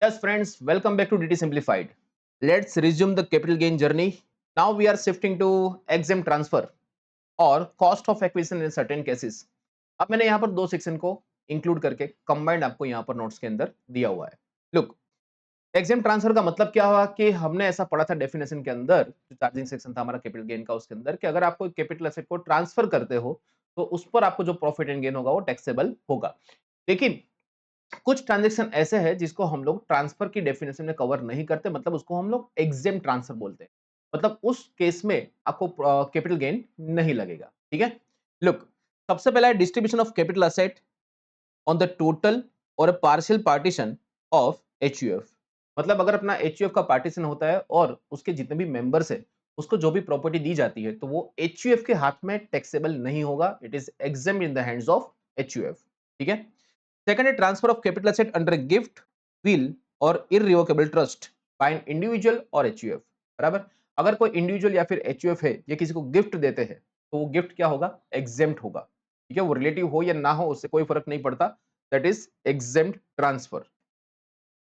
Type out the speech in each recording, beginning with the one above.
Yes, friends, welcome back to DT Simplified. Let's resume the capital gain journey. Now we are shifting to exempt transfer और cost of acquisition in certain cases. अब मैंने यहाँ पर दो section को include करके combined आपको यहाँ पर नोट्स के अंदर दिया हुआ है. लुक, एग्जेम ट्रांसफर का मतलब क्या हुआ कि हमने ऐसा पढ़ा था डेफिनेशन के अंदर, जो चार्जिंग सेक्शन था हमारा कैपिटल गेन का, उसके अंदर कि अगर आप कोई कैपिटल एसेट को ट्रांसफर करते हो तो उस पर आपको जो प्रॉफिट एंड गेन होगा वो टैक्सेबल होगा. लेकिन कुछ ट्रांजैक्शन ऐसे हैं जिसको हम लोग ट्रांसफर की डेफिनेशन में कवर नहीं करते, मतलब उसको हम लोग एग्जेम्प्ट ट्रांसफर बोलते हैं. मतलब उस केस में आपको कैपिटल गेन नहीं लगेगा. ठीक है. लुक, सबसे पहला है distribution of capital asset on the total or a partial partition of HUF. मतलब अगर अपना एचयूएफ का पार्टीशन होता है और उसके जितने भी मेंबर्स है उसको जो भी प्रॉपर्टी दी जाती है तो वो एचयूएफ के हाथ में टैक्सेबल नहीं होगा. It is exempt in the hands of HUF. ठीक है. सेकंड है transfer of capital asset under gift, will or irrevocable trust by an individual or HUF. बराबर. अगर कोई इंडिविजुअल या फिर एचयूएफ है ये किसी को गिफ्ट देते हैं तो वो गिफ्ट क्या होगा? एग्जेम्प्ट होगा. ठीक है. वो रिलेटिव हो या ना हो उससे कोई फर्क नहीं पड़ता. That is exempt transfer.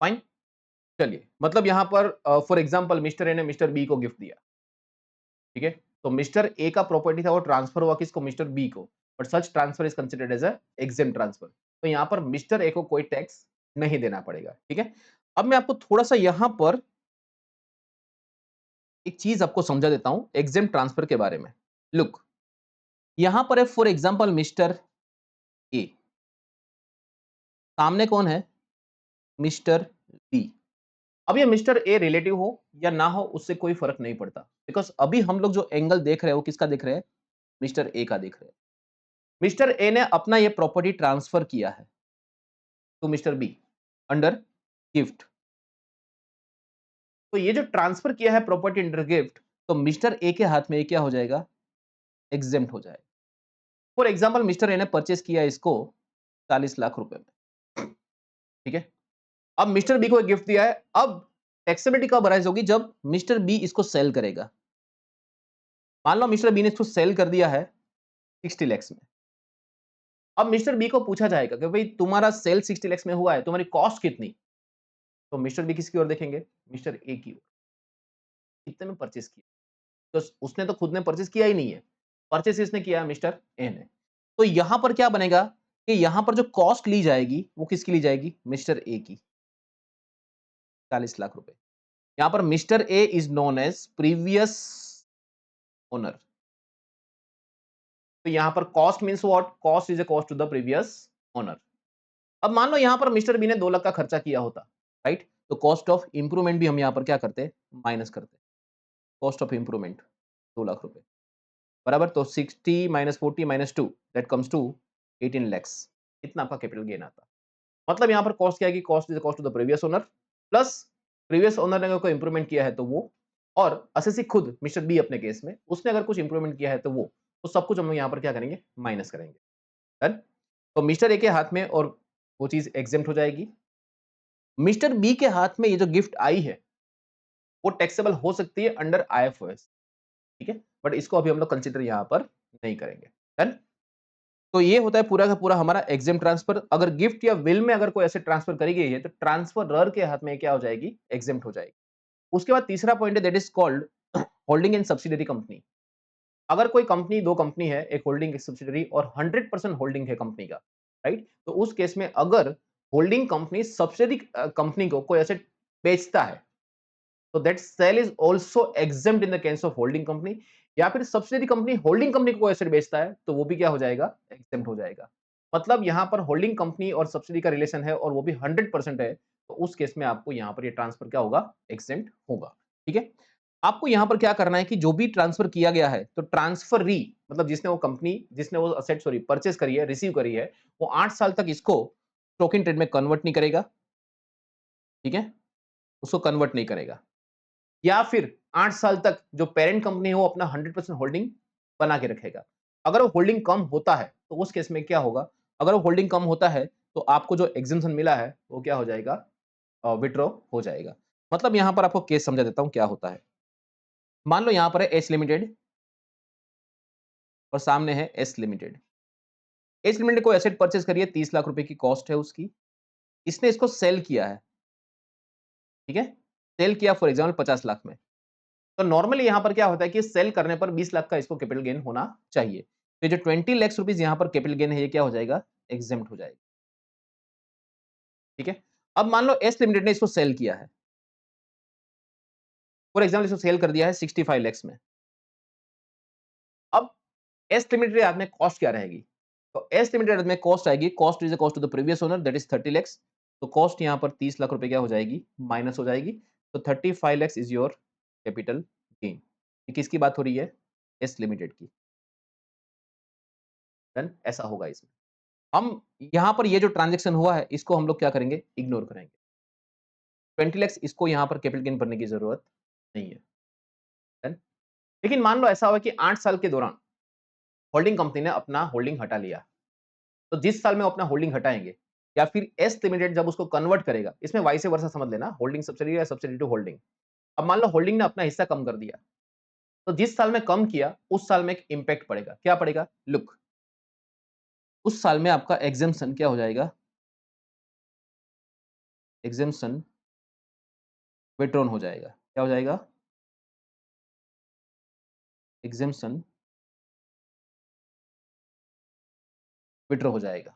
Fine. चलिए, मतलब यहां पर फॉर एग्जांपल मिस्टर ए ने मिस्टर बी को गिफ्ट दिया. ठीक है. तो मिस्टर ए का प्रॉपर्टी था वो ट्रांसफर हुआ किसको? मिस्टर बी को. But such transfer is considered as a exempt transfer. तो यहां पर मिस्टर ए को कोई टैक्स नहीं देना पड़ेगा. ठीक है. अब मैं आपको थोड़ा सा यहां पर एक चीज आपको समझा देता हूं एग्जेम्प्ट ट्रांसफर के बारे में. लुक, यहां पर है फॉर एग्जांपल मिस्टर ए, सामने कौन है? Mister B. अब ये मिस्टर ए रिलेटिव हो या ना हो उससे कोई फर्क नहीं पड़ता, बिकॉज अभी हम लोग जो एंगल देख रहे हो किसका देख रहे हैं? मिस्टर ए का देख रहे हैं. मिस्टर ए ने अपना ये प्रॉपर्टी ट्रांसफर किया है to mister B under gift. तो ये जो ट्रांसफर किया है प्रॉपर्टी अंडर गिफ्ट, तो मिस्टर ए के हाथ में ये क्या हो जाएगा? एग्जेम्प्ट हो जाएगा. फॉर एग्जांपल मिस्टर ए ने परचेस किया इसको 40 लाख रुपए में. ठीक है. अब मिस्टर बी को एक गिफ्ट दिया है. अब टैक्सेबिलिटी कब अराइज होगी? जब मिस्टर बी इसको सेल करेगा. मान लो मिस्टर बी ने इसको सेल कर दिया है 60 लैक्स में. अब मिस्टर बी को पूछा जाएगा कि भाई तुम्हारा सेल 60 लैक्स में हुआ है, तुम्हारी कॉस्ट कितनी? तो मिस्टर बी किसकी ओर देखेंगे? मिस्टर ए की ओर. कितने में परचेस किया? तो उसने तो खुद ने परचेस किया ही नहीं है. परचेस इसने किया है मिस्टर ए ने. तो यहां पर क्या बनेगा कि यहां पर जो कॉस्ट ली जाएगी वो किसकी ली जाएगी? मिस्टर ए की. 40 लाख रुपए. यहां पर mister A is known as previous owner. तो यहां पर cost means what? Cost is a cost to the previous owner. अब मान लो यहां पर मिस्टर बी ने 2 लाख का खर्चा किया होता. राइट. तो कॉस्ट ऑफ इंप्रूवमेंट भी हम यहां पर क्या करते? माइनस करते. कॉस्ट ऑफ इंप्रूवमेंट 2 लाख रुपए. बराबर. तो 60 minus 40 minus 2 that comes to 18 lakhs. इतना आपका कैपिटल गेन आता. मतलब यहां पर कॉस्ट क्या है कि cost is cost to the previous owner plus previous owner ने अगर कोई इंप्रूवमेंट किया है तो वो, और असेसी खुद मिस्टर बी अपने केस में उसने अगर कुछ इंप्रूवमेंट किया है तो वो, तो सब कुछ हम यहां पर क्या करेंगे? माइनस करेंगे. डन. तो मिस्टर ए के हाथ में और वो चीज एग्जेम्प्ट हो जाएगी. मिस्टर बी के हाथ में ये जो गिफ्ट आई है वो टैक्सेबल हो सकती है अंडर आईएफओएस. ठीक है. बट इसको अभी हम लोग कंसीडर यहां पर नहीं करेंगे. डन. तो ये होता है पूरा का पूरा हमारा एग्जेम ट्रांसफर. अगर गिफ्ट या विल में अगर कोई ऐसे ट्रांसफर करी गई है तो ट्रांसफरर के हाथ में क्या हो जाएगी? एग्जेम्प्ट हो जाएगी. उसके बाद तीसरा पॉइंट है that is called holding in subsidiary company. अगर कोई कंपनी, दो कंपनी है, एक होल्डिंग एक सब्सिडरी और 100% होल्डिंग है कंपनी का. राइट. तो उस केस में अगर होल्डिंग कंपनी सब्सिडरी कंपनी को कोई एसेट बेचता है तो that sale is also exempt in the case of holding company. या फिर सब्सिडरी कंपनी होल्डिंग कंपनी को एसेट बेचता है तो वो भी क्या हो जाएगा? एग्जेम्प्ट हो जाएगा. मतलब यहां पर होल्डिंग कंपनी और सब्सिडी का रिलेशन है और वो भी 100% है, तो उस केस में आपको यहां पर ये ट्रांसफर क्या होगा? एग्जेम्प्ट होगा. ठीक है. आपको यहां पर क्या करना है कि जो भी ट्रांसफर किया गया है तो ट्रांसफर मतलब जिसने वो कंपनी, जिसने वो असेट सॉरी परचेस करी है, रिसीव करी है, वो 8 साल तक इसको स्टॉक इन ट्रेड में कन्वर्ट नहीं करेगा. ठीक है. उसको कन्वर्ट नहीं करेगा. या फिर 8 साल तक जो पेरेंट कंपनी है वो अपना 100% होल्डिंग बना के रखेगा. अगर वो होल्डिंग कम होता है तो उस केस में क्या होगा? अगर वो होल्डिंग कम होता है तो आपको जो एग्जेम्पशन मिला है वो क्या हो जाएगा? विथड्रॉ हो जाएगा. मतलब यहां पर आपको केस समझा देता हूं क्या होता है. मान लो यहां पर है एच लिमिटेड और सामने है एस लिमिटेड. एच लिमिटेड को एसेट परचेज करिए, 30 लाख रुपए की कॉस्ट है उसकी. इसने इसको सेल किया है. ठीक है, सेल किया फॉर एग्जाम्पल 50 लाख में, तो नॉर्मली यहाँ पर क्या होता है कि सेल करने पर 20 लाख का इसको कैपिटल गेन होना चाहिए। तो जो 20 लाख रुपीज यहाँ पर कैपिटल गेन है, ये क्या हो जाएगा, एग्जेम्प्ट हो जाएगा। ठीक है, अब मान लो एस लिमिटेड ने इसको सेल किया है, फॉर एग्जाम्पल इसको सेल कर दिया है 65 लाख में। अब एस लिमिटेड के हाथ में कॉस्ट क्या रहेगी, तो एस लिमिटेड में कॉस्ट आएगी, cost is cost to the previous owner that is 30 lakh. तो कॉस्ट यहाँ पर 30 लाख रुपए क्या हो जाएगी, माइनस हो जाएगी। तो 35 lakh is your capital gain. ये किसकी बात हो रही है, एस लिमिटेड की। डन, ऐसा होगा इसमें। हम यहाँ पर ये जो ट्रांजेक्शन हुआ है इसको हम लोग क्या करेंगे, इग्नोर करेंगे। 20 लाख इसको यहाँ पर कैपिटल गेन करने की जरूरत नहीं है। डन? लेकिन मान लो ऐसा हुआ कि 8 साल के दौरान होल्डिंग कंपनी ने अपना होल्डिंग हटा लिया, तो जिस साल में वो अपना होल्डिंग हटाएंगे या फिर एस लिमिटेड जब उसको कन्वर्ट करेगा, इसमें वाइस वर्सा समझ लेना, होल्डिंग सब्सिडी या सब्सिडी टू होल्डिंग। अब मान लो होल्डिंग ने अपना हिस्सा कम कर दिया, तो जिस साल में कम किया उस साल में एक इंपैक्ट पड़ेगा। क्या पड़ेगा, लुक, उस साल में आपका एग्जेम्पशन क्या हो जाएगा, एग्जेम्पशन विड्रॉन हो जाएगा। क्या हो जाएगा, एग्जेम्पशन विड्रॉ हो जाएगा।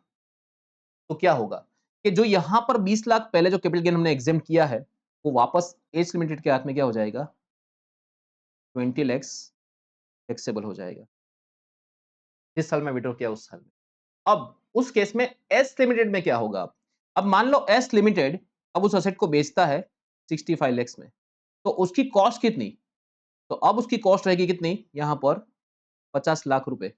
तो क्या होगा कि जो यहां पर 20 लाख पहले जो कैपिटल गेन हमने एग्जेम्प्ट किया है, वो वापस एज लिमिटेड के हाथ में क्या हो जाएगा, 20 लाख टैक्सेबल हो जाएगा, जिस साल में विड्रॉ किया उस साल में। अब उस केस में एस लिमिटेड में क्या होगा, अब मान लो एस लिमिटेड अब उस असेट को बेचता है 65 लाख में, तो उसकी कॉस्ट कितनी, तो अब उसकी कॉस्ट रहेगी कितनी, यहां पर 50 लाख रुपए।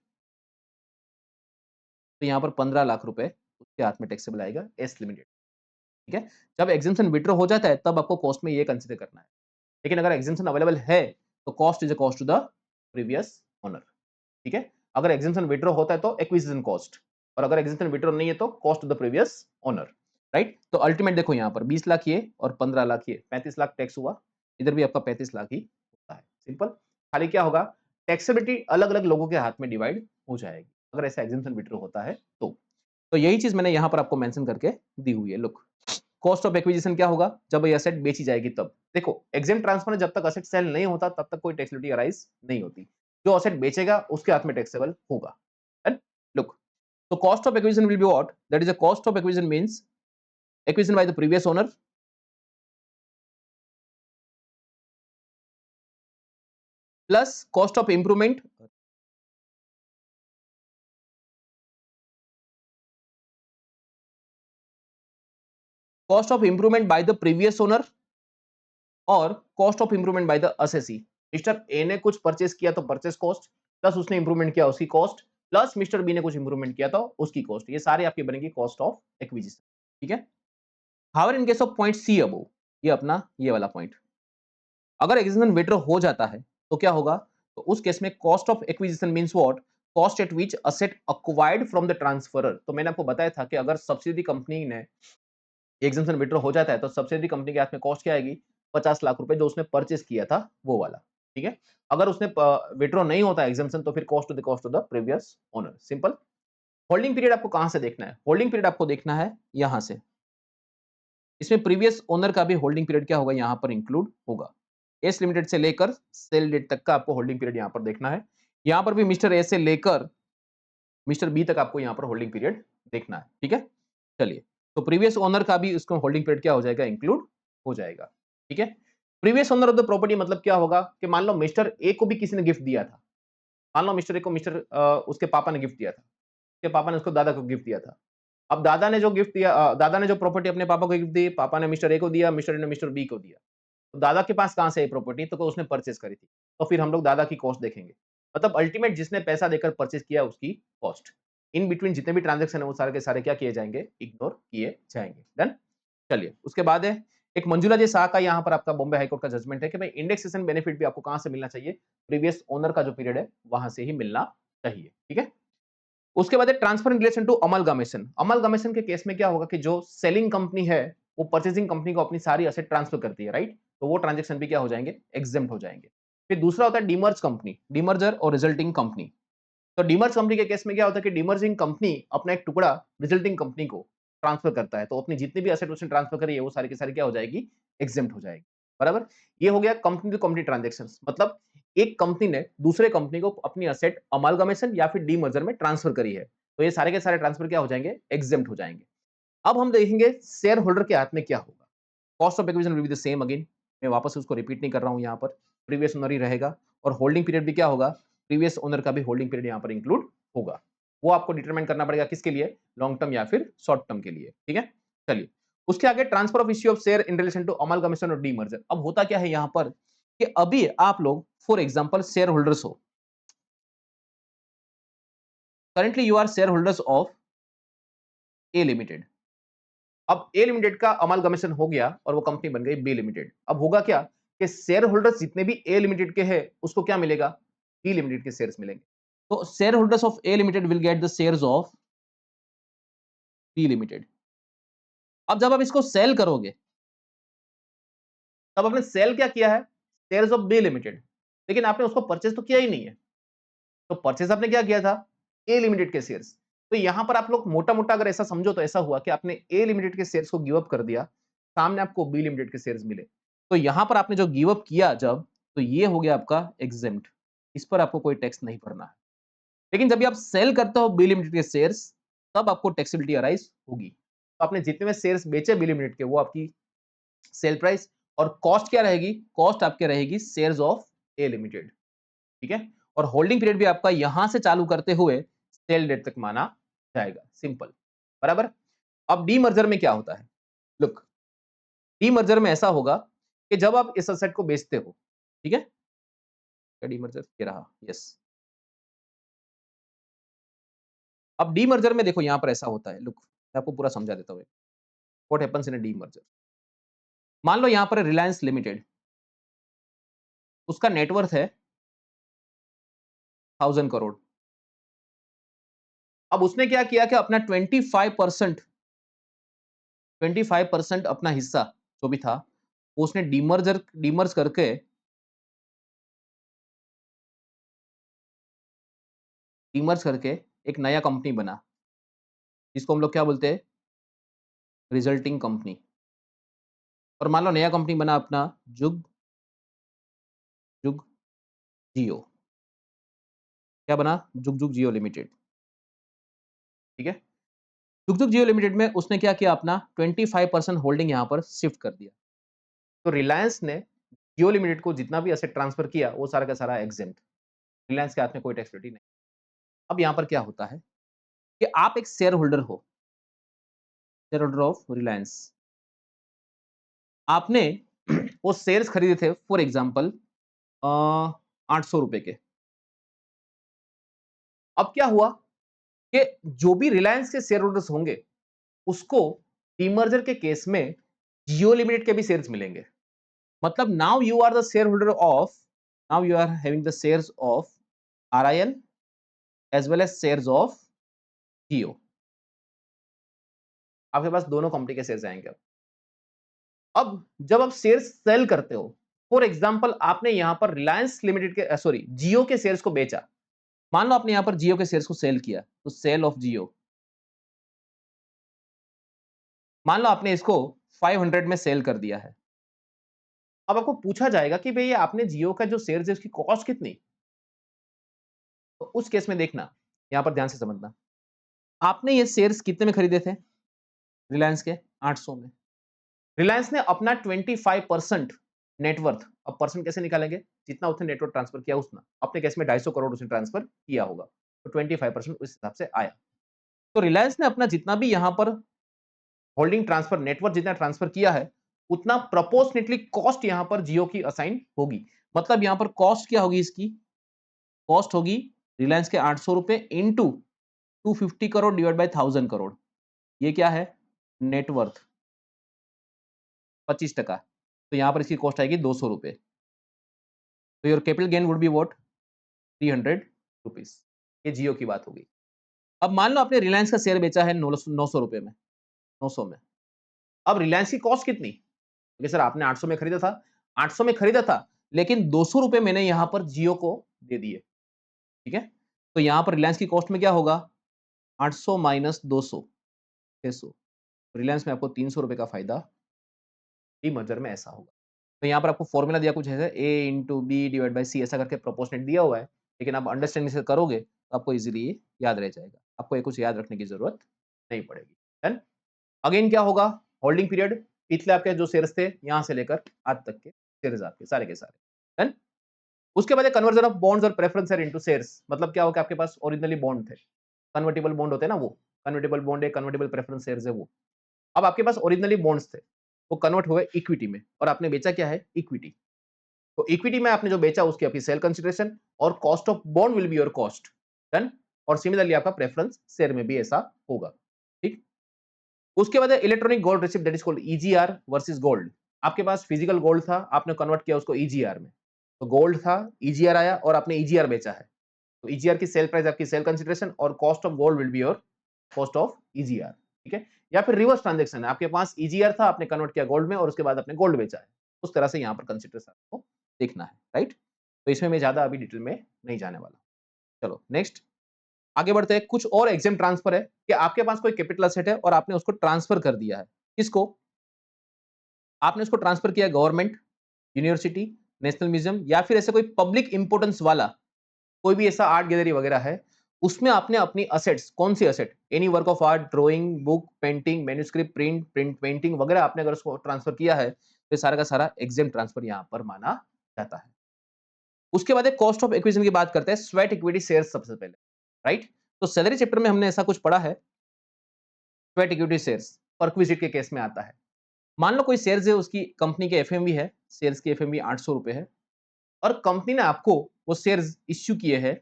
तो यहां पर 15 लाख रुपए उसके हाथ में टैक्सेबल आएगा, एस लिमिटेड। ठीक है, जब एग्जेम्पशन विड्रॉ हो जाता है तब आपको कॉस्ट में ये कंसीडर करना है। लेकिन अगर एग्जेम्पशन अवेलेबल है तो cost is a cost to the previous owner. ठीक है, अगर एग्जेम्पशन विड्रॉ होता है तो एक्विजिशन कॉस्ट, और अगर एग्जेम्पशन विड्रॉ नहीं है तो cost to the previous owner. Right, तो अल्टीमेट देखो यहाँ पर 20 लाख ये और 15 लाख ये, 35 लाख टैक्स हुआ, इधर भी आपका 35 लाख ही होता है। सिंपल, खाली क्या होगा, टैक्सेबिलिटी अलग अलग लोगों के हाथ में डिवाइड हो जाएगी अगर ऐसा एग्जेम्पशन विड्रॉ होता है तो यही चीज मैंने यहाँ पर आपको मेंशन करके दी हुई है। लुक, कॉस्ट ऑफ एक्विजिशन क्या होगा, जब ये एसेट बेची जाएगी तब। देखो एग्जेम्प्ट ट्रांसफर में जब तक एसेट सेल नहीं होता तब तक कोई टैक्सेबिलिटी अराइज नहीं होती, जो एसेट बेचेगा उसके हाथ में टैक्सेबल होगा। Look, so cost of acquisition will be what, that is a cost of acquisition means acquisition by the previous owner plus cost of improvement, cost of improvement by the previous owner और cost of improvement by the assessee. Mister A ने कुछ purchase किया तो purchase cost, plus उसने improvement किया उसकी cost, plus mister B ने कुछ इंप्रूवमेंट किया तो उसकी कॉस्ट, ये सारे आपके बनेंगे कॉस्ट ऑफ एक्विजिशन। ठीक है, however in case of point C above, ये अपना ये वाला पॉइंट, अगर एक्विजिशन विड्रॉ हो जाता है तो क्या होगा, तो उस केस में cost of acquisition means what, cost at which asset acquired from the transferor. तो मैंने आपको बताया था कि अगर सब्सिडी कंपनी ने एग्जेम्पशन विड्रॉ हो जाता है तो सब्सिडी कंपनी के हाथ में कॉस्ट क्या आएगी, 50 लाख रुपए जो उसने परचेस किया था वो वाला। ठीक है, अगर उसने विड्रॉ नहीं होता एग्जेम्पशन तो फिर cost to the previous owner. Simple. Holding period आपको कहां से देखना है, होल्डिंग पीरियड आपको देखना है यहां से, इसमें प्रीवियस ओनर का भी होल्डिंग पीरियड क्या होगा, यहां पर इंक्लूड होगा। एस लिमिटेड से लेकर सेल डेट तक का आपको होल्डिंग पीरियड यहां पर देखना है। यहां पर भी मिस्टर ए से लेकर मिस्टर बी तक आपको यहां पर होल्डिंग पीरियड देखना है। ठीक है, चलिए, तो प्रीवियस ओनर का भी उसको होल्डिंग पीरियड क्या हो जाएगा, इंक्लूड हो जाएगा। ठीक है, previous owner of the property मतलब क्या होगा कि मान लो मिस्टर ए को भी किसी ने गिफ्ट दिया था, मान लो मिस्टर ए को उसके पापा ने गिफ्ट दिया था, उसके पापा ने उसको दादा को गिफ्ट दिया था। अब दादा ने जो गिफ्ट दिया, दादा ने जो प्रॉपर्टी अपने पापा को गिफ्ट दी, पापा ने मिस्टर ए को दिया, मिस्टर ए ने मिस्टर बी को दिया। तो दादा के पास कहां से है प्रॉपर्टी, तो उसने परचेस करी थी, तो फिर हम लोग दादा की कॉस्ट देखेंगे। मतलब अल्टीमेट जिसने पैसा देकर परचेस किया उसकी कॉस्ट, इन बिटवीन जितने भी ट्रांजैक्शन है वो सारे के सारे क्या किए जाएंगे, इग्नोर किए जाएंगे। डन, चलिए उसके बाद है एक मंजुला जी शाह का, यहाँ पर आपका बॉम्बे हाईकोर्ट का जजमेंट है कि भाई इंडेक्सेशन बेनिफिट भी आपको कहां से मिलना चाहिए, प्रीवियस ओनर का जो पीरियड है वहां से ही मिलना चाहिए। ठीक है, उसके बाद है ट्रांसफर इन रिलेशन टू अमलगामेशन। अमलगामेशन के केस में क्या होगा कि जो सेलिंग कंपनी है वो परचेसिंग कंपनी को अपनी सारी एसेट ट्रांसफर करती है, राइट, तो वो ट्रांजेक्शन भी क्या हो जाएंगे, एग्जेम्प्ट हो जाएंगे। फिर दूसरा होता है डीमर्ज कंपनी, डीमर्जर और रिजल्टिंग कंपनी। तो डीमर्ज कंपनी के केस में क्या होता है कि डीमर्जिंग कंपनी अपना एक टुकड़ा रिजल्टिंग कंपनी को ट्रांसफर करता है, तो अपनी जितनी भी एसेट उसने ट्रांसफर करी है वो सारी की सारी क्या हो जाएगी, एग्जेम्प्ट हो जाएगी। बराबर, ये हो गया कंपनी टू कंपनी ट्रांजैक्शंस, मतलब एक कंपनी ने दूसरे कंपनी को अपनी असेट अमालगमेशन या फिर डीमर्जर में ट्रांसफर करी है, तो ये सारे के सारे ट्रांसफर क्या हो जाएंगे, एग्जेम्प्ट हो जाएंगे। अब हम देखेंगे शेयर होल्डर के हाथ में क्या होगा। Cost of acquisition will be the same again, मैं वापस से उसको रिपीट नहीं कर रहा हूं, यहाँ पर प्रीवियस ओनर ही रहेगा और होल्डिंग पीरियड भी क्या होगा, प्रीवियस ओनर का भी होल्डिंग पीरियड यहाँ पर इंक्लूड होगा। वो आपको डिटरमाइन करना पड़ेगा किसके लिए, लॉन्ग टर्म या फिर शॉर्ट टर्म के लिए, ठीक है। चलिए, उसके आगे transfer of issue of share in relation to amalgamation और डीमर्जर। अब होता क्या है यहाँ पर कि अभी आप लोग फॉर एग्जांपल शेयर होल्डर्स हो, currently you are share holders of A limited. अब ए लिमिटेड का अमालगमेशन हो गया और वो कंपनी बन गई बी लिमिटेड। अब होगा क्या कि शेयर होल्डर्स जितने भी ए लिमिटेड के हैं उसको क्या मिलेगा, बी लिमिटेड के शेयर्स मिलेंगे। तो share holders of A limited will get the shares of B limited. अब जब आप इसको सेल करोगे, तब आपने सेल क्या किया है, शेयर्स ऑफ बी लिमिटेड, लेकिन आपने उसको परचेज तो किया ही नहीं है। तो परचेज आपने क्या किया था, ए लिमिटेड के शेयर्स। तो यहां पर आप लोग मोटा मोटा अगर ऐसा समझो तो ऐसा हुआ कि आपने ए लिमिटेड के शेयर्स को गिव अप कर दिया, सामने आपको बी लिमिटेड के शेयर्स मिले। तो यहां पर आपने जो गिव अप किया जब, तो ये हो गया आपका एग्जेम्प्ट, इस पर आपको कोई टैक्स नहीं भरना है। लेकिन जब भी आप सेल करते हो बी लिमिटेड के शेयर्स, तब आपको टैक्सेबिलिटी अराइज होगी। तो आपने जितने में शेयर्स बेचे बी लिमिटेड के, वो आपकी सेल प्राइस, और कॉस्ट क्या रहेगी, कॉस्ट आपके रहेगी शेयर्स ऑफ ए लिमिटेड, ठीक है। और होल्डिंग पीरियड भी आपका यहां से चालू करते हुए सेल डेट तक माना जाएगा, सिंपल। बराबर। अब डीमर्जर में क्या होता है, लुक, डीमर्जर में ऐसा होगा कि जब आप इस एसेट को बेचते हो, ठीक है, क्या डीमर्जर ये रहा, यस। अब डीमर्जर में देखो यहां पर ऐसा होता है, लुक मैं आपको पूरा समझा देता हूं। What happens in a demerger, मान लो यहां पर रिलायंस लिमिटेड, उसका नेटवर्थ है 1000 करोड़। अब उसने क्या किया कि अपना 25% अपना हिस्सा जो भी था, वो उसने डीमर्ज करके एक नया कंपनी बना, जिसको हम लोग क्या बोलते हैं, रिजल्टिंग कंपनी। और मान लो नया कंपनी बना अपना जुग जुग जियो, क्या बना, जुग जुग जियो लिमिटेड, ठीक है। जुग जुग जियो लिमिटेड में उसने क्या किया, अपना 25% होल्डिंग यहाँ पर शिफ्ट कर दिया। तो रिलायंस ने जियो लिमिटेड को जितना भी एसेट ट्रांसफर किया, वो सारा का सारा एग्जेम्प्ट, रिलायंस के हाथ में कोई टैक्सेबिलिटी नहीं। अब यहाँ पर क्या होता है कि आप एक शेयर होल्डर हो, शेयर होल्डर ऑफ रिलायंस, आपने वो शेयर्स खरीदे थे फॉर एग्जाम्पल 800 रुपए के। अब क्या हुआ कि जो भी रिलायंस के शेयर होल्डर्स होंगे, उसको डीमर्जर के केस में जियो लिमिटेड के भी शेयर्स मिलेंगे। मतलब now you are the shareholder of, now you are having the shares of RIL as well as shares of Jio. आपके पास दोनों कंपनी के शेयर्स आएंगे। अब जब आप शेयर्स सेल करते हो, फॉर एग्जांपल आपने यहां पर रिलायंस लिमिटेड के सॉरी जियो के शेयर्स को बेचा, मान लो आपने यहां पर जियो के शेयर्स को सेल किया, तो सेल ऑफ जियो, मान लो आपने इसको 500 में सेल कर दिया है। अब आपको पूछा जाएगा कि भई आपने जियो का जो शेयर्स है उसकी कॉस्ट कितनी, तो उस केस में देखना, यहां पर ध्यान से समझना, आपने ये शेयर्स कितने में खरीदे थे, रिलायंस के 800 में। रिलायंस ने अपना 25% नेटवर्थ, अब परसेंट कैसे निकालेंगे, जितना उसने नेटवर्थ ट्रांसफर किया उतना, अपने केस में 250 करोड़ उसने ट्रांसफर किया होगा, तो 25% उस हिसाब से आया। तो रिलायंस ने अपना जितना भी यहां पर होल्डिंग ट्रांसफर नेटवर्थ जितना ट्रांसफर किया है, उतना प्रोपोर्शनेटली कॉस्ट यहां पर जियो की असाइन होगी। मतलब यहां पर कॉस्ट क्या होगी, इसकी कॉस्ट होगी रिलायंस के 800 रुपए into 250 crore divide by 1000 crore, ये क्या है, नेटवर्थ 25%। तो यहां पर इसकी कॉस्ट आएगी 200 रुपए। तो your capital gain would be what, 300 rupees. ये जियो की बात होगी। अब मान लो आपने रिलायंस का शेयर बेचा है 900 रुपए में, 900 में। अब रिलायंस की कॉस्ट कितनी, क्योंकि सर आपने 800 में खरीदा था, 800 में खरीदा था, लेकिन 200 रुपए मैंने यहां पर जियो को दे दिए, ठीक है। तो यहां पर रिलायंस की कॉस्ट में क्या होगा, 800 माइनस 200, 600। रिलायंस में आपको 300 रुपए का फायदा डीमर्जर में ऐसा होगा। तो यहाँ पर आपको फॉर्मूला दिया कुछ ऐसे A into B divide by C ऐसा करके प्रोपोर्शनेट दिया हुआ है, लेकिन आप अंडरस्टैंडिंग से करोगे तो आपको इजीली ये याद रह जाएगा। आपको ये कुछ याद रखने की जरूरत नहीं पड़ेगी। डन। अगेन क्या होगा, होल्डिंग पीरियड, पिछले आपके जो शेयर्स थे यहाँ से लेकर आज तक के शेयर्स आपके सारे के सारे। डन। उसके बाद कन्वर्जन ऑफ बॉन्ड्स और प्रेफरेंस शेयर इनटू शेयर्स, मतलब क्या होगा, आपके पास ओरिजिनली बॉन्ड थे, कन्वर्टिबल बॉन्ड होते हैं ना, वो कन्वर्टिबल बॉन्ड है, कन्वर्टिबल प्रेफरेंस शेयर्स है वो। अब आपके पास ओरिजिनली बॉन्ड्स थे, वो कन्वर्ट हुए इक्विटी में, और आपने बेचा क्या है, इक्विटी। तो इक्विटी में आपने जो बेचा उसकी आपकी सेल कंसिडरेशन, और cost of bond will be your cost. Done. और सिमिलरली आपका प्रेफरेंस शेयर में भी ऐसा होगा। ठीक। उसके बाद electronic gold receipt, that is called EGR versus gold. आपके पास फिजिकल गोल्ड था, आपने कन्वर्ट किया उसको ईजीआर में, तो गोल्ड था, ईजीआर आया और आपने ईजीआर बेचा है। तो ईजीआर की सेल प्राइस आपकी सेल कंसिडरेशन, और cost of gold will be your cost of EGR. ठीक है। या फिर रिवर्स ट्रांजैक्शन है, आपके पास ईजीआर था, आपने कन्वर्ट किया गोल्ड में और उसके बाद आपने गोल्ड बेचा है। उस तरह से यहाँ पर कंसिडरेशन आपको देखना है। राइट। तो इसमें मैं ज्यादा अभी डिटेल में नहीं जाने वाला। चलो नेक्स्ट आगे बढ़ते हैं। कुछ और एग्जाम ट्रांसफर है कि आपके पास कोई कैपिटल असेट है और आपने उसको ट्रांसफर कर दिया है। किसको? आपने उसको ट्रांसफर किया गवर्नमेंट, यूनिवर्सिटी, नेशनल म्यूजियम, या फिर ऐसे कोई पब्लिक इंपोर्टेंस वाला कोई भी ऐसा आर्ट गैलरी वगैरह है, उसमें आपने अपनी असेट्स, कौन सी asset, any work of art, drawing, book, painting, manuscript, print painting वगैरह आपने अगर उसको ट्रांसफर किया है, तो सारा का सारा एग्जाम ट्रांसफर यहाँ पर माना जाता है। उसके बाद एक कॉस्ट ऑफ एक्विजिशन की बात करते हैं, स्वेट इक्विटी शेयर्स सबसे पहले। राइट। तो सैलरी चैप्टर में हमने ऐसा कुछ पढ़ा है, स्वेट इक्विटी शेयर्स परक्विजिट के केस में आता है। मान लो कोई शेयर्स है, उसकी कंपनी के एफएमवी है, शेयर्स की एफएमवी 800 रुपए है, और कंपनी ने आपको वो शेयर्स इश्यू किए हैं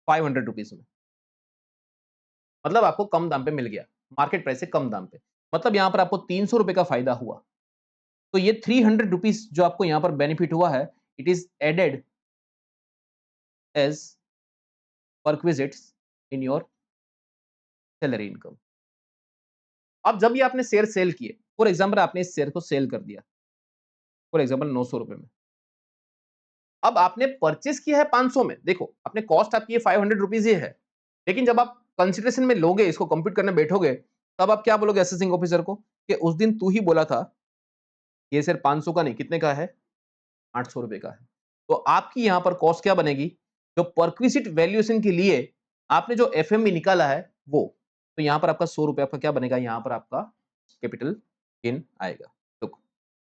500 रुपीज में, मतलब आपको कम दाम पे मिल गया, मार्केट प्राइस से कम दाम पे, मतलब यहां पर आपको 300 रुपए का फायदा हुआ। तो ये 300 रुपीज जो आपको यहां पर बेनिफिट हुआ है, it is added as perquisites in your salary income. अब जब ये आपने शेयर सेल किए, फॉर एग्जाम्पल आपने इस शेयर को सेल कर दिया फॉर एग्जाम्पल 900 रुपए में, अब आपने परचेस किया है 500 में, देखो अपने कॉस्ट आपकी 500 रुपीज ही है, लेकिन जब आप कंसिडरेशन में लोगे, इसको कंप्यूट करने बैठोगे, तब आप क्या बोलोगे असेसिंग ऑफिसर को कि उस दिन तू ही बोला था ये सिर्फ 500 का नहीं, कितने का है, 800 रुपए का है। तो आपकी यहां पर कॉस्ट क्या बनेगी, जो परक्विजिट वैल्यूएशन के लिए आपने जो एफएमवी निकाला है वो, तो यहां पर आपका 100 रुपए आपका क्या बनेगा, यहां पर आपका कैपिटल गेन आएगा। लुक,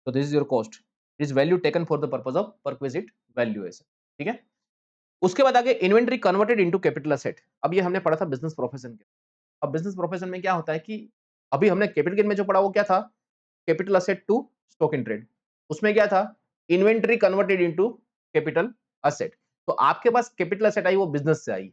तो this is your cost, it is value taken for the purpose of perquisite valuation. ठीक है। उसके बाद आगे inventory converted into capital asset. अब ये हमने पढ़ा था बिजनेस प्रोफेशन के। अब बिजनेस प्रोफेशन में क्या होता है कि अभी हमने कैपिटल गेन में जो पढ़ा वो क्या था, capital asset to stock in trade. उसमें क्या था, inventory converted into capital asset. तो आपके पास कैपिटल असेट आई वो बिजनेस से आई,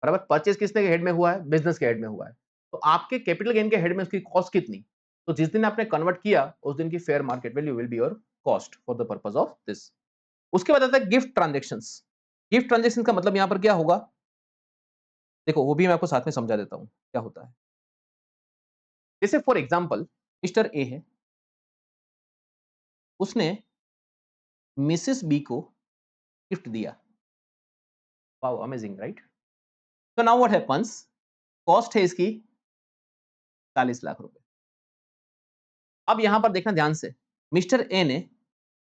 बराबर, परचेज किसने के हेड में हुआ है, बिजनेस के हेड में हुआ है। तो आपके कैपिटल गेन के हेड में उसकी कॉस्ट कितनी, तो जिस दिन आपने कन्वर्ट किया उस दिन की fair market value will be your cost for the purpose of this. उसके बाद आता है गिफ्ट ट्रांजेक्शंस। गिफ्ट ट्रांजेक्शन का मतलब यहां पर क्या होगा, देखो वो भी मैं आपको साथ में समझा देता हूं क्या होता है। जैसे फॉर एग्जांपल मिस्टर ए है, उसने मिसेस बी को गिफ्ट दिया, वाओ अमेजिंग राइट। तो नाउ व्हाट हैपेंस, कॉस्ट है इसकी 40 लाख रुपए। अब यहां पर देखना ध्यान से, मिस्टर ए ने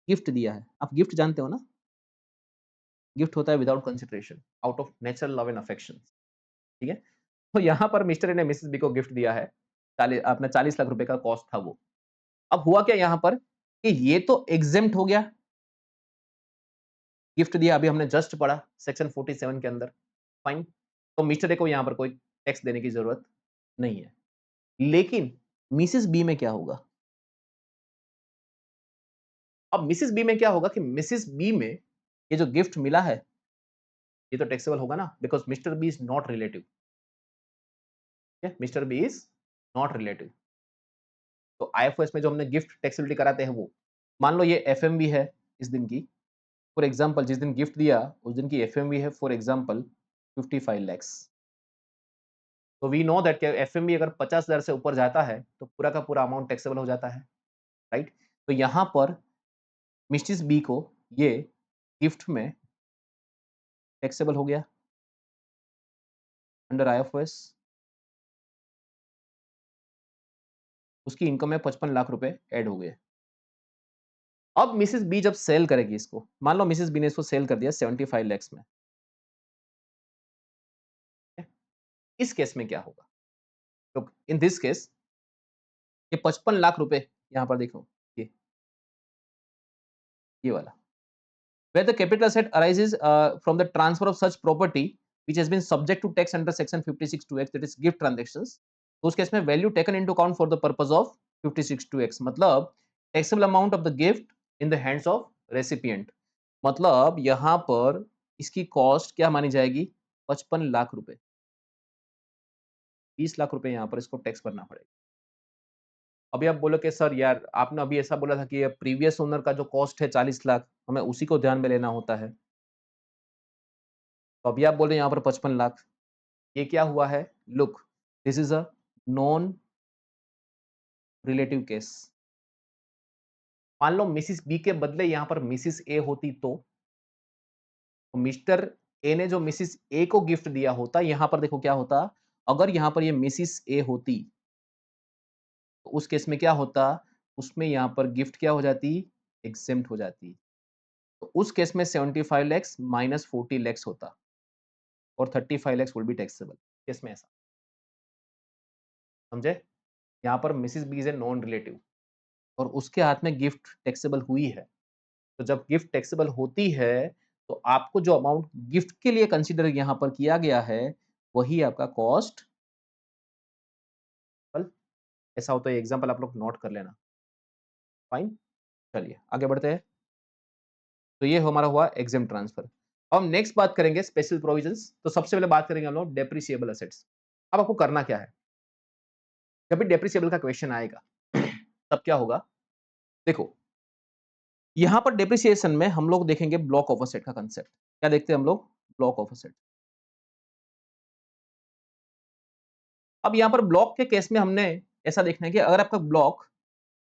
गिफ्ट दिया है, आप गिफ्ट जानते हो ना, गिफ्ट होता है without consideration, out of natural love and affection. ठीक है। तो यहां पर मिस्टर ए ने मिसेस बी को गिफ्ट दिया है, 40 अपना 40 लाख रुपए का कॉस्ट था वो। अब हुआ क्या यहां पर कि ये तो एग्जेम्प्ट हो गया, गिफ्ट दिया, अभी हमने जस्ट पढ़ा सेक्शन 47 के अंदर, फाइन। तो मिस्टर ए को यहां पर कोई टैक्स देने की जरूरत नहीं है। लेकिन मिसेस बी में क्या होगा, अब मिसेस बी में क्या होगा कि मिसेस बी में ये जो गिफ्ट मिला है ये तो टैक्सेबल होगा ना, because mister B is not relative. Mister B is not relative. तो आईएफओएस में जो हमने गिफ्ट टैक्सेबिलिटी कराते हैं वो, मान लो ये एफएमवी है इस दिन की, फॉर एग्जांपल जिस दिन गिफ्ट दिया उस दिन की एफएमवी है फॉर एग्जांपल 55 लैक्स। तो वी नो दैट एफएमवी अगर 50,000 से ऊपर जाता है तो पूरा का पूरा अमाउंट टैक्सेबल हो जाता है, राइट। तो यहां पर मिसेस बी को ये गिफ्ट में टैक्सेबल हो गया अंडर आईएफओएस। उसकी इनकम में 55 लाख रुपए ऐड हो गए। अब मिसेस बी जब सेल करेगी इसको, मान लो मिसेस बी ने इसको सेल कर दिया 75 लैक्स में। इस केस में क्या होगा? तो इन दिस केस ये 55 लाख रुपए यहां पर देखो, ये वाला where the capital asset arises from the transfer of such property which has been subject to tax under section 56(2)(x), that is gift transactions, तो उस केस में value taken into account for the purpose of 56(2)(x), मतलब taxable amount of the gift in the hands of recipient, मतलब यहां पर इसकी cost क्या मानी जाएगी? 55 लाख रुपए। 20 लाख रुपए यहां पर इसको टैक्स भरना पड़ेगा। अभी आप बोलो कि सर यार आपने अभी ऐसा बोला था कि प्रीवियस ओनर का जो कॉस्ट है 40 लाख, हमें उसी को ध्यान में लेना होता है। तो अभी आप बोल रहे हैं यहाँ पर 55 लाख, ये क्या हुआ है? Look, this is a non relative case. मान लो मिसिस बी के बदले यहाँ पर मिसिस ए होती तो मिस्टर ए ने जो मिसिस ए को गिफ्ट दिया होता, यहाँ पर देखो क्या होता, अगर यहाँ पर ये मिसिस ए होती तो उस केस में क्या होता, उसमें यहाँ पर गिफ्ट क्या हो जाती? एग्जेम्प्ट हो जाती। तो उस केस में 75 लैक्स माइनस 40 लैक्स होता और 35 lakhs will be taxable. Case में ऐसा, समझे? यहाँ पर Mrs B is a non relative और उसके हाथ में गिफ्ट टैक्सेबल हुई है। तो जब गिफ्ट टैक्सेबल होती है तो आपको जो अमाउंट गिफ्ट के लिए कंसीडर यहाँ पर किया गया है वही आपका कॉस्ट। ऐसा होता है, एग्जांपल आप लोग नोट कर लेना। फाइन, चलिए आगे बढ़ते हैं। तो ये हमारा हुआ एग्जेम ट्रांसफर। अब हम नेक्स्ट बात करेंगे स्पेशल प्रोविजंस। तो सबसे पहले बात करेंगे हम लोग डेप्रिसिएबल असेट्स। अब आपको करना क्या है, जब भी डेप्रिसिएबल का क्वेश्चन आएगा तब क्या होगा, देखो यहां पर डेप्रिसिएशन में हम लोग देखेंगे ब्लॉक ऑफ असेट का कंसेप्ट। क्या देखते हैं हम लोग? Block of asset. अब यहां पर ब्लॉक के केस में हमने ऐसा देखना है कि अगर आपका block,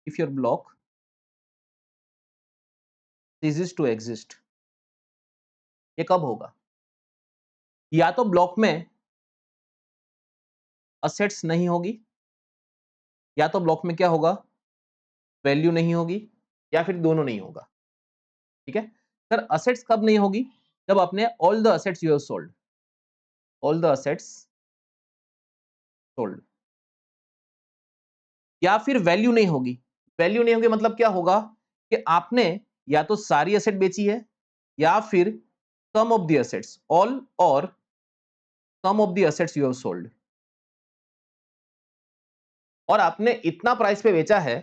if your block ceases to exist, ये कब होगा? या तो ब्लॉक में असेट्स नहीं होगी, या तो ब्लॉक में क्या होगा, वैल्यू नहीं होगी, या फिर दोनों नहीं होगा। ठीक है सर, असेट्स कब नहीं होगी? जब आपने all the assets you have sold, all the assets sold. या फिर वैल्यू नहीं होगी, वैल्यू नहीं होगी मतलब क्या होगा कि आपने या तो सारी असेट बेची है या फिर some of the assets, all or some of the assets you have sold, और आपने इतना प्राइस पे बेचा है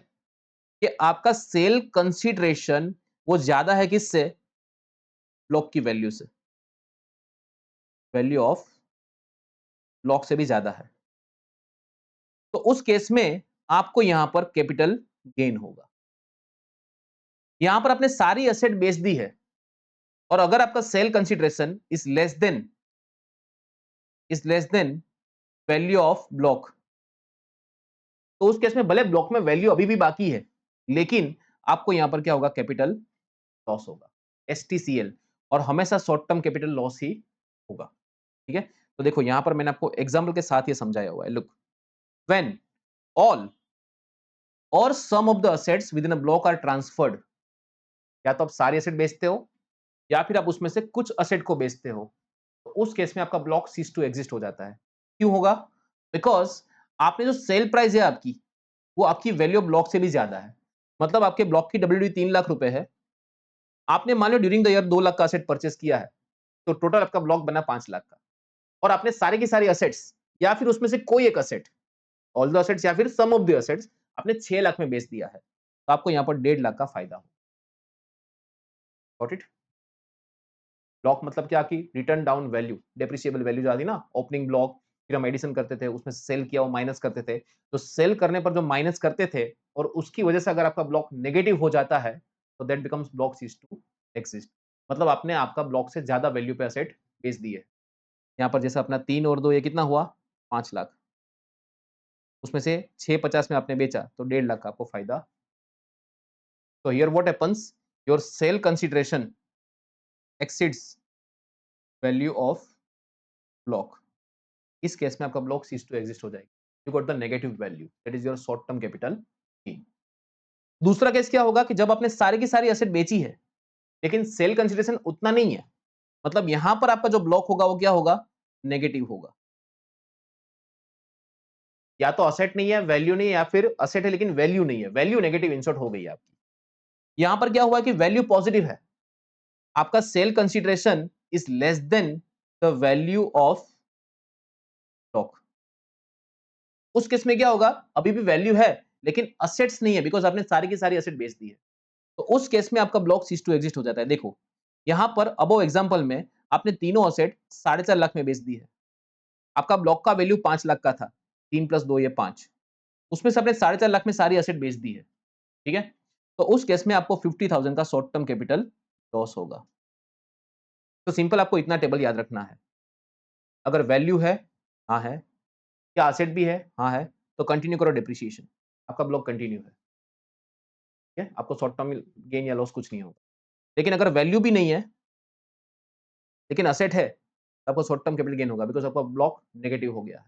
कि आपका सेल कंसीडरेशन वो ज्यादा है किससे? ब्लॉक की वैल्यू से, वैल्यू ऑफ ब्लॉक से भी ज्यादा है। तो उस केस में आपको यहां पर कैपिटल गेन होगा। यहां पर आपने सारी एसेट बेच दी है और अगर आपका sale consideration is less than value of block, तो उस केस में भले ब्लॉक में वैल्यू अभी भी बाकी है लेकिन आपको यहां पर क्या होगा? कैपिटल लॉस होगा, एसटीसीएल, और हमेशा शॉर्ट टर्म कैपिटल लॉस ही होगा। ठीक है, तो देखो यहां पर मैंने आपको एग्जांपल के साथ ये समझाया हुआ है। Look, when all or some of the assets within a block are transferred, या तो आप सारी एसेट बेचते हो या फिर आप उसमें से कुछ असेट को बेचते हो, तो उस केस में आपका ब्लॉक सीज टू एग्जिस्ट हो जाता है। क्यों होगा? बिकॉज आपने जो सेल प्राइस है आपकी, वो आपकी वैल्यू ऑफ ब्लॉक से भी ज्यादा है। मतलब आपके ब्लॉक की डब्ल्यूडी 3 लाख रुपए है, आपने मान लो ड्यूरिंग द ईयर 2 लाख का असेट परचेस किया है, तो टोटल आपका ब्लॉक बना 5 लाख का, और आपने सारी की सारी असेट्स या फिर उसमें से कोई एक असेट, ऑल द असेट्स या फिर सम ऑफ द असेट्स आपने 6 लाख में बेच दिया है, तो आपको यहाँ पर 1.5 लाख का फायदा हो। Got it? ब्लॉक मतलब क्या कि return down value, depreciable value जो आती ना, ओपनिंग ब्लॉक, फिर हम एडिशन करते थे, उसमें सेल किया वो माइनस करते थे, तो सेल करने पर जो माइनस करते थे और उसकी वजह से अगर आपका ब्लॉक नेगेटिव हो जाता है तो that becomes block cease to exist. मतलब आपने आपका ब्लॉक से ज्यादा वैल्यू पे असेट बेच दी है। यहाँ पर जैसे अपना 3 और 2 ये कितना हुआ? 5 लाख, उसमें से 650 में आपने बेचा तो 1.5 लाख का आपको फायदा। तो here what happens, your sale consideration exceeds value of block, इस केस में आपका ब्लॉक सीज टू एग्जिस्ट हो जाएगा। You got the negative value, that is your short term capital gain. दूसरा केस क्या होगा कि जब आपने सारी की सारी एसेट बेची है लेकिन सेल कंसीडरेशन उतना नहीं है, मतलब यहां पर आपका जो ब्लॉक होगा वो क्या होगा, नेगेटिव होगा। या तो असेट नहीं है, वैल्यू नहीं है, या फिर असेट है लेकिन वैल्यू नहीं है, वैल्यू नेगेटिव इंसर्ट हो गई है आपकी। यहां पर क्या हुआ कि वैल्यू पॉजिटिव है, आपका sale consideration is less than the value of stock. उस केस में क्या होगा, अभी भी वैल्यू है लेकिन असेट्स नहीं है, बिकॉज आपने सारी की सारी असेट बेच दी है। तो उस केस में आपका ब्लॉक सीज टू एग्जिस्ट हो जाता है। देखो यहां पर अबो एग्जांपल में आपने तीनों असेट 4.5 लाख में बेच दी है, आपका ब्लॉक का वैल्यू 5 लाख का था, 3 + 2 ये 5, उसमें से आपने 4.5 लाख में सारी असेट बेच दी है, ठीक है। तो उस केस में आपको 50,000 का शॉर्ट टर्म कैपिटल लॉस होगा। तो सिंपल आपको इतना टेबल याद रखना है, अगर वैल्यू है, हाँ है, क्या असेट भी है, हाँ है, तो कंटिन्यू करो डिप्रिसिएशन, आपका ब्लॉक कंटिन्यू है, ठीक है, आपको शॉर्ट टर्म गेन या लॉस कुछ नहीं होगा। लेकिन अगर वैल्यू भी नहीं है लेकिन असेट है, तो आपको शॉर्ट टर्म कैपिटल गेन होगा, बिकॉज आपका ब्लॉक नेगेटिव हो गया है।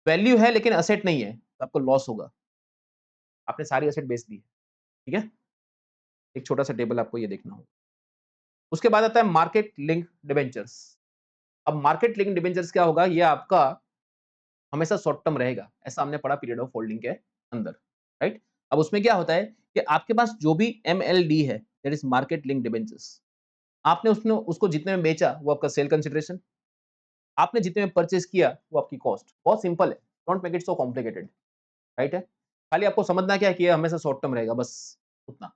वैल्यू है लेकिन असेट नहीं है, तो आपको लॉस होगा, आपने सारी असेट बेच दी है, ठीक है। एक छोटा सा टेबल आपको ये देखना होगा। उसके बाद आता है मार्केट लिंक डिबेंचर्स। अब मार्केट लिंक डिबेंचर्स क्या होगा, ये आपका हमेशा शॉर्ट टर्म रहेगा, ऐसा हमने पढ़ा पीरियड ऑफ होल्डिंग के अंदर, राइट। अब उसमें क्या होता है कि आपके पास जो भी एमएलडी है, that is market link debentures, आपने उसने उसको जितने में बेचा वो आपका सेल कंसिडरेशन, आपने जितने में परचेज किया वो आपकी कॉस्ट। बहुत सिंपल है, don't make it so complicated, right है। खाली आपको समझना क्या है कि ये हमेशा शॉर्ट टर्म रहेगा, बस उतना।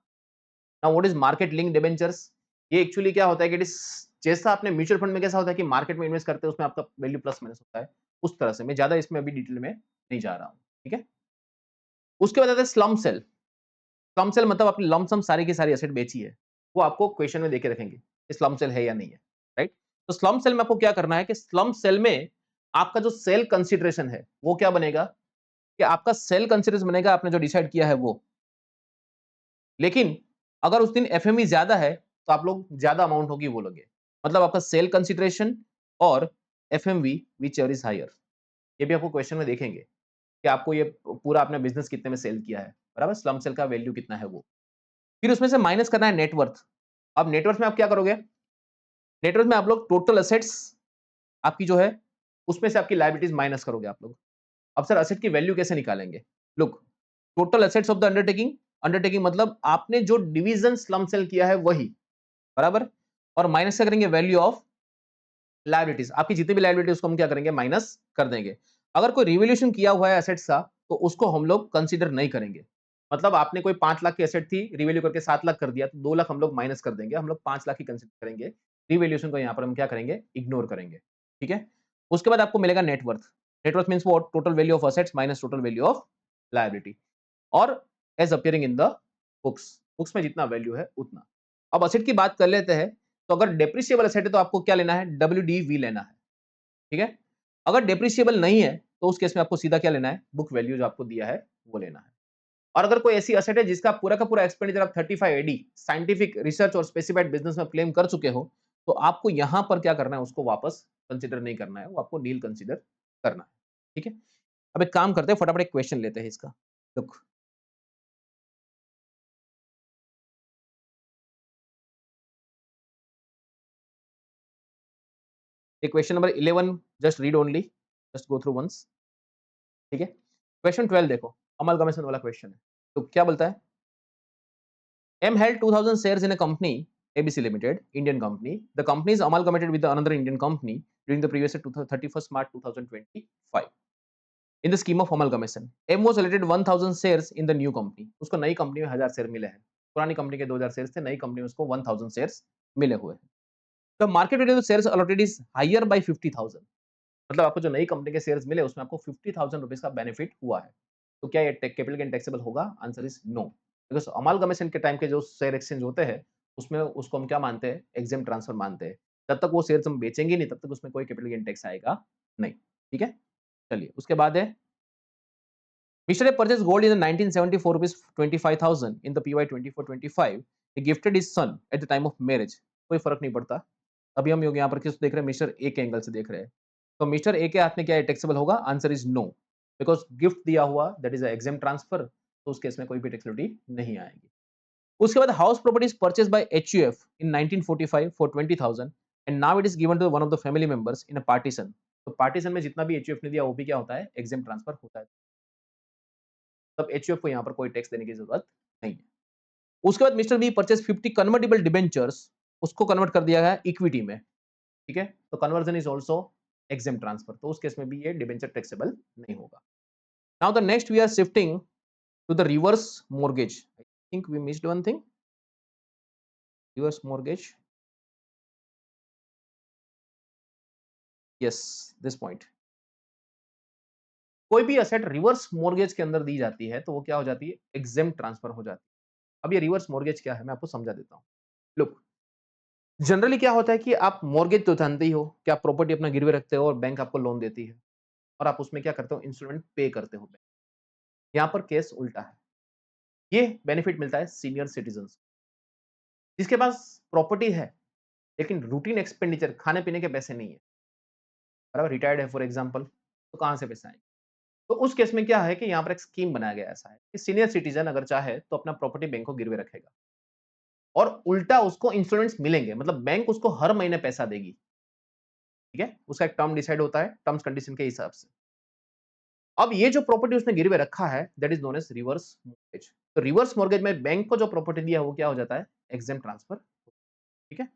Now what is market link debentures, ये एक्चुअली क्या होता है कि इट इज, जैसा आपने म्यूचुअल फंड में कैसा होता है कि मार्केट में इन्वेस्ट करते हैं उसमें आपका वैल्यू प्लस माइनस होता है, उस तरह से। मैं ज्यादा इसमें अभी डिटेल में नहीं जा रहा हूँ, ठीक है। उसके बाद आता है स्लम सेल। स्लम सेल मतलब आपने लमसम सारी की सारी एसेट बेची है, वो आपको क्वेश्चन में देके रखेंगे स्लम सेल है या नहीं है, राइट। तो स्लम सेल में आपको क्या करना है कि स्लम सेल में आपका जो सेल कंसिडरेशन है वो क्या बनेगा, कि आपका सेल कंसिडरेशन बनेगा आपने जो डिसाइड किया है वो। लेकिन अगर उस दिन एफएमई ज्यादा है तो आप लोग ज्यादा अमाउंट होगी वो लोगे, मतलब आपका सेल कंसिडरेशन और FMV whichever is higher. ये भी आपको क्वेश्चन में देखेंगे कि आपको ये पूरा आपने बिजनेस कितने में सेल किया है, बराबर, स्लम सेल का वैल्यू कितना है वो। फिर उसमें से माइनस करना है नेटवर्थ। अब नेटवर्थ में आप क्या करोगे, नेटवर्थ में आप लोग टोटल असेट्स आपकी जो है उसमें से आपकी लायबिलिटीज माइनस करोगे आप लोग। अब सर असेट की वैल्यू कैसे निकालेंगे, look, total assets of the undertaking, undertaking मतलब आपने जो डिवीजन स्लम सेल किया है वही, बराबर, और माइनस क्या करेंगे, वैल्यू ऑफ लायबिलिटीज, आपकी जितनी भी लायबिलिटी उसको हम क्या करेंगे, माइनस कर देंगे। अगर कोई रिवोल्यूशन किया हुआ है एसेट्स का तो उसको हम लोग कंसीडर नहीं करेंगे, मतलब आपने कोई 5 लाख की एसेट थी, रिवैल्यू करके 7 लाख कर दिया, तो 2 लाख हम लोग माइनस कर देंगे, हम लोग 5 लाख ही कंसीडर करेंगे। रिवैल्यूएशन को यहाँ पर हम क्या करेंगे, इग्नोर करेंगे, ठीक है। उसके बाद आपको मिलेगा net worth. Net worth means what, total value of assets minus total value of liability, और as appearing in the books, books में जितना वैल्यू है उतना। अब असेट की बात कर लेते हैं, तो अगर डेप्रिसिएबल असेट है तो आपको क्या लेना है, डब्ल्यूडीवी लेना है, ठीक है। अगर डेप्रिसिएबल नहीं है तो उस केस में आपको सीधा क्या लेना है, बुक वैल्यू जो आपको दिया है वो लेना है। और अगर कोई ऐसी एसेट है जिसका पूरा का पूरा एक्सपेंडिचर आप 35 एडी साइंटिफिक रिसर्च और स्पेसिफाइड बिजनेस में क्लेम कर चुके हो, तो आपको यहां पर क्या करना है, उसको वापस कंसीडर नहीं करना है, वो आपको नील कंसीडर करना है, ठीक है। अब एक काम करते हैं, फटाफट एक क्वेश्चन लेते हैं इसका। Look, question number 11 just read only, just go through once, ठीक है। क्वेश्चन 12 देखो, अमलगमेशन वाला क्वेश्चन है। तो क्या बोलता है, M held 2000 shares in a company, ABC Limited, Indian company. The company is amalgamated with another Indian company during the previous year, 31st March 2025. In the scheme of amalgamation, M was allotted 1000 shares in the new company. उसको नई company में 1000 share मिले हैं, पुरानी company के 2000 shares थे, नई company में उसको 1000 शेयर्स मिले हुए हैं। The market value of shares allotted is higher by 50,000. मतलब आपको जो नई कंपनी के शेयर्स मिले उसमें आपको 50,000 रुपीज का बेनिफिट हुआ है। तो क्या ये कैपिटल गेन टैक्सेबल होगा, answer is no, because amalgamation के टाइम के जो शेयर एक्सचेंज होते हैं उसमें उसको हम क्या मानते हैं, एग्जेम ट्रांसफर मानते हैं। जब तक वो शेयर्स हम बेचेंगे नहीं तब तक उसमें कोई कैपिटल गेन टैक्स आएगा नहीं, ठीक है। चलिए उसके बाद है, mister A purchase gold in 1974 rupees 25,000 in the PY 24-25, he gifted his son at the time of marriage. कोई फर्क नहीं पड़ता, अभी हम यहाँ पर किस देख रहे हैं, मिस्टर ए के एंगल से देख रहे हैं। तो मिस्टर ए के हाथ में क्या है, टैक्सेबल होगा, answer is no. Because gift दिया हुआ दैट इज एग्जाम ट्रांसफर, तो उस केस में कोई भी टैक्सेबिलिटी नहीं आएगी। उसके बाद house property is purchase by HUF in 1945 for 20,000 and now it is given to one of the family members in a partition. तो पार्टीशन में जितना भी एचयूएफ ने दिया वो भी क्या होता है, एग्जाम ट्रांसफर होता है। तब एचयूएफ को यहाँ पर कोई टैक्स देने की जरूरत नहीं है। उसके बाद mister B purchase 50 convertible debentures, उसको कन्वर्ट कर दिया गया इक्विटी में, ठीक है। तो conversion is also exam transfer, तो उस केस में भी ये डिबेंचर टैक्सेबल नहीं होगा। Now the next we are shifting to the reverse mortgage. I think we missed one thing, reverse mortgage, yes this point. कोई भी असेट रिवर्स मॉर्गेज के अंदर दी जाती है तो वो क्या हो जाती है, एग्जाम ट्रांसफर हो जाती है। अब ये रिवर्स मॉर्गेज क्या है मैं आपको समझा देता हूँ। लुक, जनरली क्या होता है कि आप मॉर्गेज तो जानते ही हो कि आप प्रॉपर्टी अपना गिरवे रखते हो और बैंक आपको लोन देती है और आप उसमें क्या करते हो, इंस्टॉलमेंट पे करते हो। यहाँ पर केस उल्टा है। ये बेनिफिट मिलता है सीनियर सिटीजन्स, जिसके पास प्रॉपर्टी है लेकिन रूटीन एक्सपेंडिचर खाने पीने के पैसे नहीं है, बराबर, रिटायर्ड है फॉर एग्जाम्पल, तो कहाँ से पैसे आएंगे। तो उस केस में क्या है कि यहाँ पर एक स्कीम बनाया गया ऐसा है कि सीनियर सिटीजन अगर चाहे तो अपना प्रॉपर्टी बैंक को गिरवे रखेगा और उल्टा उसको इंस्टॉलमेंट्स मिलेंगे, मतलब बैंक उसको हर महीने पैसा देगी, ठीक है। उसका एक टर्म डिसाइड होता है टर्म्स कंडीशन के हिसाब से। अब ये जो प्रॉपर्टी उसने गिरवे रखा है that is known as reverse mortgage. तो रिवर्स मॉर्गेज में बैंक को जो प्रॉपर्टी दिया है वो क्या हो जाता है, एग्जाम ट्रांसफर, ठीक है।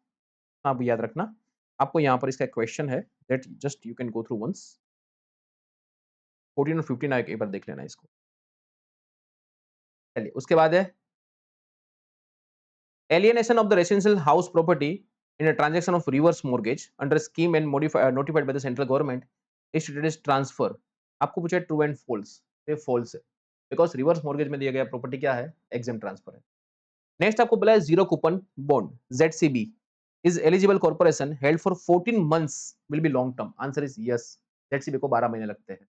आप याद रखना, आपको यहाँ पर इसका क्वेश्चन है that just you can go through once. 14 और 15 एक बार देख लेना इसको। चलिए उसके बाद है alienation of the residential house property in a transaction of reverse mortgage under scheme and notified by the central government is treated as transfer। आपको पूछा ट्रू एंड फॉल्स, ये फॉल्स है बिकॉज रिवर्स मॉर्गेज में दिया गया property क्या है, exam transfer है। नेक्स्ट आपको बोला है zero coupon bond ZCB is eligible corporation held for 14 months will be long term, answer is yes। ZCB को 12 महीने लगते हैं।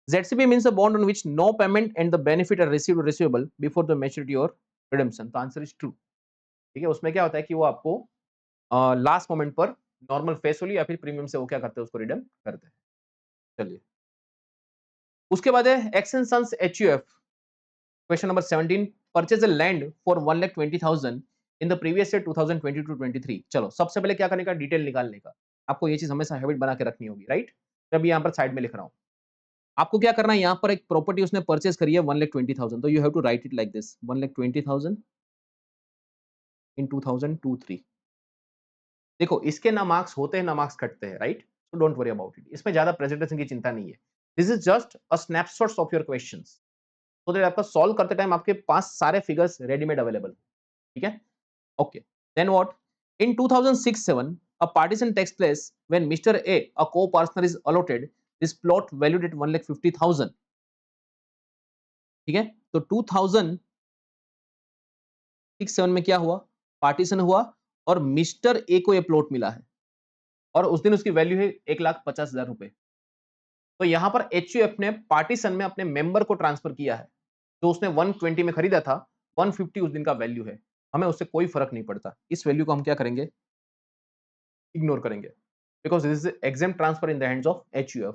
ZCB means a bond on which no payment and the benefit are received or receivable before the maturity or redemption, तो answer is true, ठीक है। उसमें क्या होता है कि वो आपको लास्ट मोमेंट पर नॉर्मल फेस वैल्यू या फिर प्रीमियम से वो क्या करते हैं, उसको रिडीम करते हैं। चलिए उसके बाद है Action Sons HUF, question number 17, purchase a land for 1,20,000 in the previous year 2022-23। चलो सबसे पहले क्या करने का, डिटेल निकालने का। आपको ये चीज हमेशा हैबिट बना के रखनी होगी, राइट। जब यहाँ पर साइड में लिख रहा हूँ, आपको क्या करना है, यहाँ पर एक प्रॉपर्टी उसने परचेज करी है 1,20,000, तो you have to write it like this 1,20,000 in 2023। देखो इसके ना मार्क्स होते हैं ना मार्क्स कटते हैं, right, so don't worry about it, इसमें ज्यादा प्रेजेंटेशन की चिंता नहीं है। This is just a snapshots of your questions, so that आपका सॉल्व करते टाइम आपके पास सारे फिगर्स रेडीमेड अवेलेबल, ठीक है। Okay, then what, in 2006-7 a partition takes place when Mr. A, a co-partner, is allotted this plot valued at 1,50,000, ठीक है। तो 2006-7 में क्या हुआ, पार्टीशन हुआ और मिस्टर ए को ये प्लॉट मिला है और उस दिन उसकी वैल्यू है 1,50,000 रुपए। तो यहां पर HUF ने पार्टीशन में अपने मेंबर को ट्रांसफर किया है, जो उसने 120 में खरीदा था, 150 उस दिन का वैल्यू है। हमें उससे कोई फर्क नहीं पड़ता, इस वैल्यू को हम क्या करेंगे, इग्नोर करेंगे, because this is exam transfer in the hands of HUF।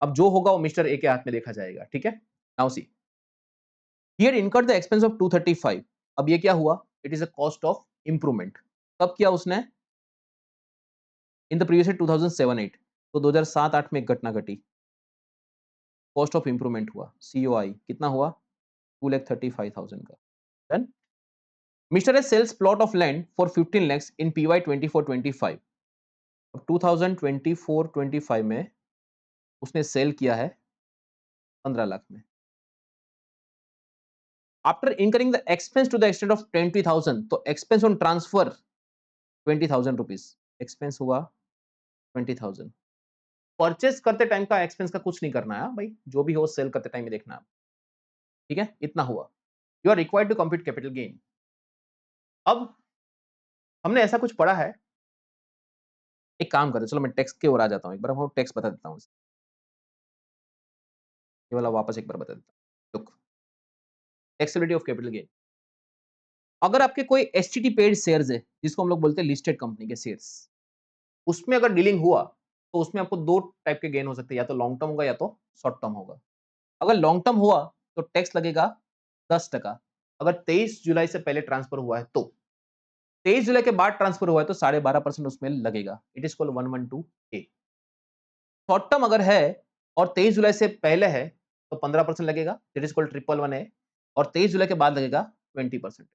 अब जो होगा वो मिस्टर ए के हाथ में देखा जाएगा, ठीक है। Now see, he had incurred the expense of 235। अब ये क्या हुआ, it is a cost of improvement. कब किया उसने, इन द प्रीवियस ईयर 2007-8, तो 2007-8 में एक घटना घटी, कॉस्ट ऑफ इंप्रूवमेंट हुआ, COI कितना हुआ, 2,35,000 का। Done. Mister A sales plot of land for 15 lakhs in PY 24-25। अब 2024-25 में उसने सेल किया है 15 लाख में। After incurring the expense to the extent of 20,000, तो expense on transfer 20,000 rupees, expense हुआ 20,000। परचेस करते टाइम का एक्सपेंस का कुछ नहीं करना है भाई, जो भी हो सेल करते टाइम में देखना है, ठीक है। इतना हुआ, you are required to compute capital gain. अब हमने ऐसा कुछ पढ़ा है, एक काम करते, चलो मैं टेक्स्ट की ओर आ जाता हूं, एक बार आपको टेक्स्ट बता देता हूं, ये वाला वापस एक बार बता देता हूं। Look, taxability of capital gain, अगर आपके कोई एसटीटी पेड शेयर्स है, जिसको हम लोग बोलते हैं लिस्टेड कंपनी के शेयर्स, उसमें अगर डीलिंग हुआ तो उसमें आपको दो टाइप के गेन हो सकते हैं, या तो लॉन्ग टर्म होगा या तो शॉर्ट टर्म होगा। अगर लॉन्ग टर्म हुआ तो टैक्स लगेगा 10%। अगर 23 जुलाई से पहले ट्रांसफर हुआ है तो 23 जुलाई के बाद ट्रांसफर हुआ है तो 12.5% उसमें लगेगा। It is called 112A। Short term अगर है और 23 जुलाई से पहले है तो 15% लगेगा, दैट इज कॉल्ड 111A। और 23 जुलाई के बाद लगेगा 20%।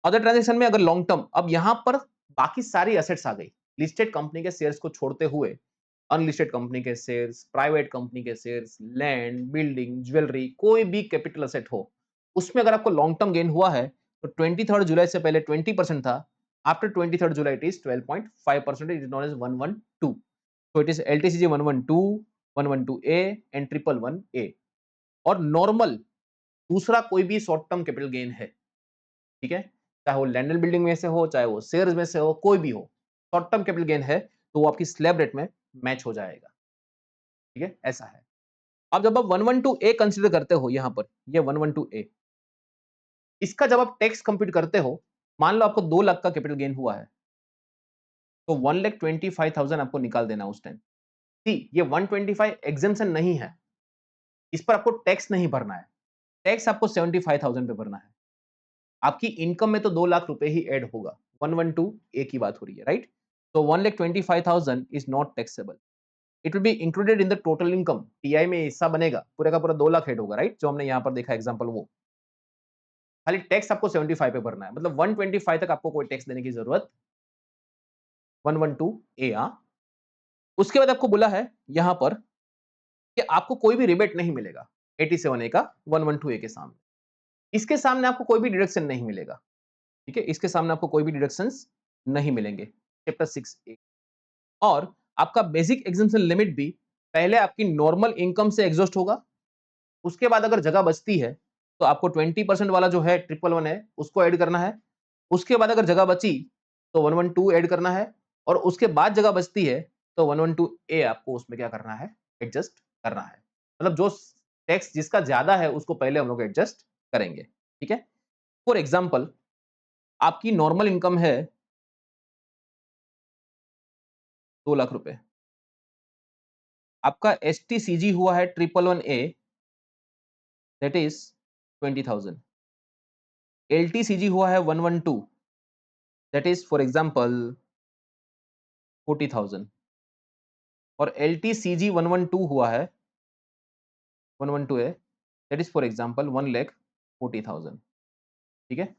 अदर ट्रांजेक्शन में अगर लॉन्ग टर्म, अब यहां पर बाकी सारी एसेट्स आ गई, लिस्टेड कंपनी के शेयर्स को छोड़ते हुए अनलिस्टेड कंपनी के शेयर्स, प्राइवेट कंपनी के शेयर्स, लैंड, बिल्डिंग, ज्वेलरी, कोई भी कैपिटल एसेट हो, उसमें अगर आपको लॉन्ग टर्म गेन हुआ है तो 23 जुलाई से पहले 20% था, after 23 July it is 12.5%, it is known as 112। So it is LTCG 112, 112A and 111A। और नॉर्मल दूसरा कोई भी शॉर्ट टर्म कैपिटल गेन है, ठीक है, चाहे वो लैंड एंड बिल्डिंग में से हो, चाहे वो शेयर्स में से हो, कोई भी हो, शॉर्ट टर्म कैपिटल गेन है तो वो आपकी स्लैब रेट में मैच हो जाएगा। ठीक है, ऐसा है। अब जब आप 112A कंसीडर करते हो, यहां पर ये 112A, इसका जब आप टैक्स कंप्यूट करते हो, मान लो आपको 2 लाख का कैपिटल गेन हुआ है तो 1,25,000 आपको निकाल देना उस टाइम। सी, ये 125 एग्जेम्पशन नहीं है, इस पर आपको टैक्स नहीं भरना है, टैक्स आपको 75,000 पे भरना है। आपकी इनकम में तो 2 लाख रुपए ही ऐड होगा, 112A की बात हो रही है, राइट? तो 1,25,000 is not taxable. It will be included in the total income. TI में हिस्सा बनेगा, पूरे का पूरा 2 लाख ऐड होगा, राइट? जो हमने यहां पर देखा एग्जांपल, वो खाली टैक्स आपको 75 पे भरना है, मतलब 125 तक आपको कोई टैक्स देने की जरूरत, 112A। उसके बाद आपको बोला है यहां पर कि आपको कोई भी रिबेट नहीं मिलेगा 87A का 112A के सामने। इसके सामने आपको कोई भी डिडक्शन नहीं मिलेगा, ठीक है, इसके सामने आपको कोई भी डिडक्शंस नहीं मिलेंगे चैप्टर 6A। और आपका बेसिक एग्जाम्पशन लिमिट भी पहले आपकी नॉर्मल इनकम से एग्जॉस्ट होगा, उसके बाद अगर जगह बचती है तो आपको 20% वाला जो है 111 है उसको ऐड करना है, उसके बाद अगर जगह बची तो 112 ऐड करना है, और उसके बाद जगह बचती है तो 112A आपको उसमें क्या करना है, एडजस्ट करना है। मतलब जो टैक्स जिसका ज्यादा है उसको पहले हम लोग एडजस्ट करेंगे, ठीक है। फॉर एग्जाम्पल, आपकी नॉर्मल इनकम है 2 लाख रुपए, आपका STCG हुआ है 111A, दैट इज 20,000। LTCG हुआ है 112, दैट इज फॉर एग्जाम्पल 40,000। और LTCG 112 हुआ है 112A, that is for example 1,40,000। ठीक है।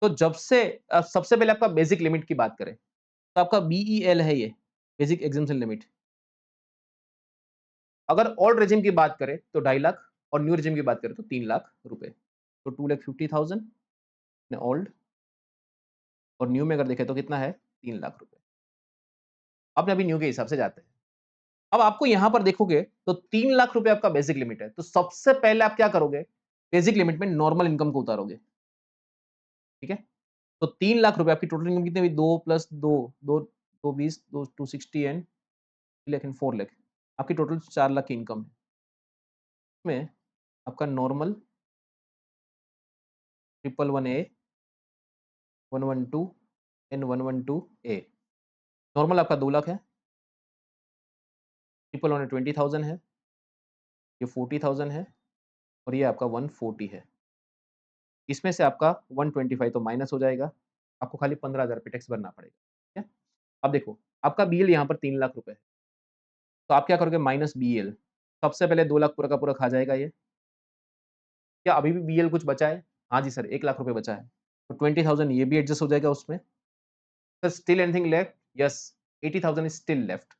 तो जब से सबसे पहले आपका बेसिक लिमिट की बात करें तो आपका BEL है, ये बेसिक एग्जाम्पशन लिमिट। अगर ओल्ड रेजिम की बात करें तो 2.5 लाख, और न्यू रेजिम की बात करें तो 3 लाख रुपए। तो 2,50,000 ओल्ड, और न्यू में अगर देखें तो कितना है, 3 लाख रुपए। आपने अभी न्यू के हिसाब से जाते हैं। अब आपको यहां पर देखोगे तो 3 लाख रुपए आपका बेसिक लिमिट है, तो सबसे पहले आप क्या करोगे, बेसिक लिमिट में नॉर्मल इनकम को उतारोगे, ठीक है। तो 3 लाख रुपए आपकी टोटल इनकम कितनी हुई, 2 plus 2, 2, 220, 260 and 3 lakh and 4 lakh, आपकी टोटल 4 लाख की इनकम है। इसमें आपका normal 111A, 112 and 112A। Normal आपका 2 लाख है, 111 20,000 है, ये 40,000 है, और ये आपका 140 है। इसमें से आपका 125 तो माइनस हो जाएगा, आपको खाली 15,000 पे टैक्स भरना पड़ेगा, ठीक है। अब देखो, आपका BL यहाँ पर 3 लाख रुपए है, तो आप क्या करोगे, माइनस BL। सबसे पहले 2 लाख पूरा का पूरा खा जाएगा ये। क्या अभी भी BL कुछ बचा है? हाँ जी सर, 1 लाख रुपए बचा है, तो 20,000 ये भी एडजस्ट हो जाएगा उसमें। Sir still anything left? Yes, 80,000 is still left,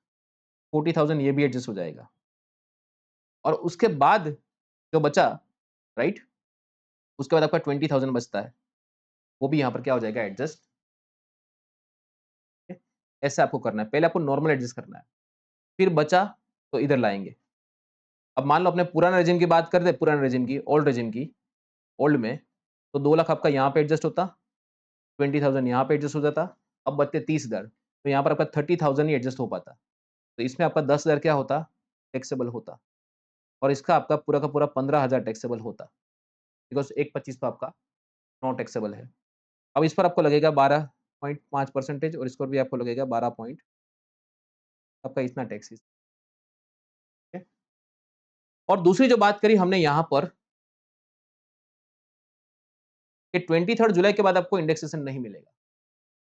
40,000 ये भी एडजस्ट हो जाएगा। और उसके बाद जो बचा, राइट, उसके बाद आपका 20,000 बचता है, वो भी यहाँ पर क्या हो जाएगा, एडजस्ट। ऐसे आपको करना है, पहले आपको नॉर्मल एडजस्ट करना है, फिर बचा तो इधर लाएंगे। अब मान लो अपने पुराना रेजिम की बात करते, पुराने रेजिम की, ओल्ड रेजिम की, ओल्ड में तो 2 लाख आपका यहाँ पे एडजस्ट होता, 20,000 यहाँ पे एडजस्ट हो जाता, अब बचते 30,000, तो यहाँ पर आपका 30,000 ही एडजस्ट हो पाता, तो इसमें आपका 10,000 क्या होता, टैक्सेबल होता, और इसका आपका पूरा का पूरा 15,000 टैक्सेबल होता, बिकॉज 1,25 तो आपका नॉन टैक्सेबल है। अब इस पर आपको लगेगा 12.5%, और इस पर भी आपको लगेगा 12 पॉइंट, आपका इतना टैक्स है। और दूसरी जो बात करी हमने यहां पर कि 23 जुलाई के बाद आपको इंडेक्सेशन नहीं मिलेगा,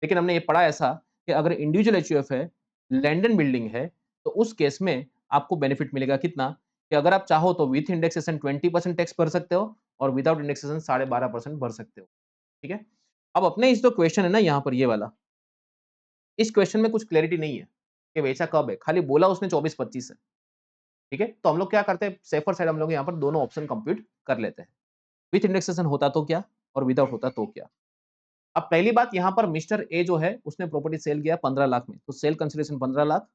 लेकिन हमने ये पढ़ा ऐसा कि अगर इंडिविजुअल एचयूएफ है, लैंड बिल्डिंग है, तो उस केस में आपको बेनिफिट मिलेगा कितना कि अगर आप चाहो तो विथ इंडेक्सेशन 20% टैक्स भर सकते हो और विदाउट इंडेक्सेशन 12.5% भर सकते हो। ठीक है। अब अपने इस जो क्वेश्चन है ना यहाँ पर ये वाला, इस क्वेश्चन में कुछ क्लैरिटी नहीं है कि बेचा कब है, खाली बोला उसने 24-25 है। ठीक है, तो हम लोग क्या करते हैं, सेफर साइड हम लोग यहाँ पर दोनों ऑप्शन कंप्यूट कर लेते हैं। विथ इंडेक्सेशन होता तो क्या और विदाउट होता तो क्या। अब पहली बात यहाँ पर मिस्टर ए जो है उसने प्रॉपर्टी सेल किया 15 लाख में, तो सेल कंसिडरेशन 15 लाख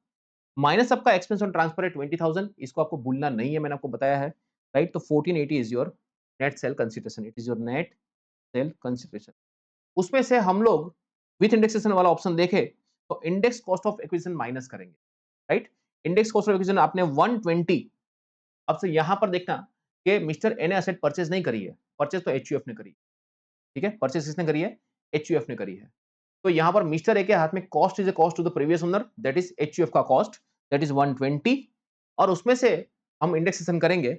माइनस आपका एक्सपेंस ऑन ट्रांसफर है 20,000, इसको आपको भूलना नहीं है, मैंने आपको बताया है, राइट। तो 1480 is your net sale consideration, it is your net sale consideration. उसमें से हम लोग विथ इंडेक्सेशन वाला ऑप्शन देखे तो index cost of acquisition minus करेंगे, right. Index cost of acquisition आपने 120, अब से यहां पर देखना कि मिस्टर ए ने एसेट परचेज नहीं करी है, परचेज तो एचयूएफ ने करी, ठीक है, परचेज किसने करी है, एचयूएफ ने करी है। तो यहां पर मिस्टर ए के हाथ में cost is a cost to the previous owner, that is HUF का कॉस्ट, दैट इज 120, और उसमें से हम इंडेक्सेशन करेंगे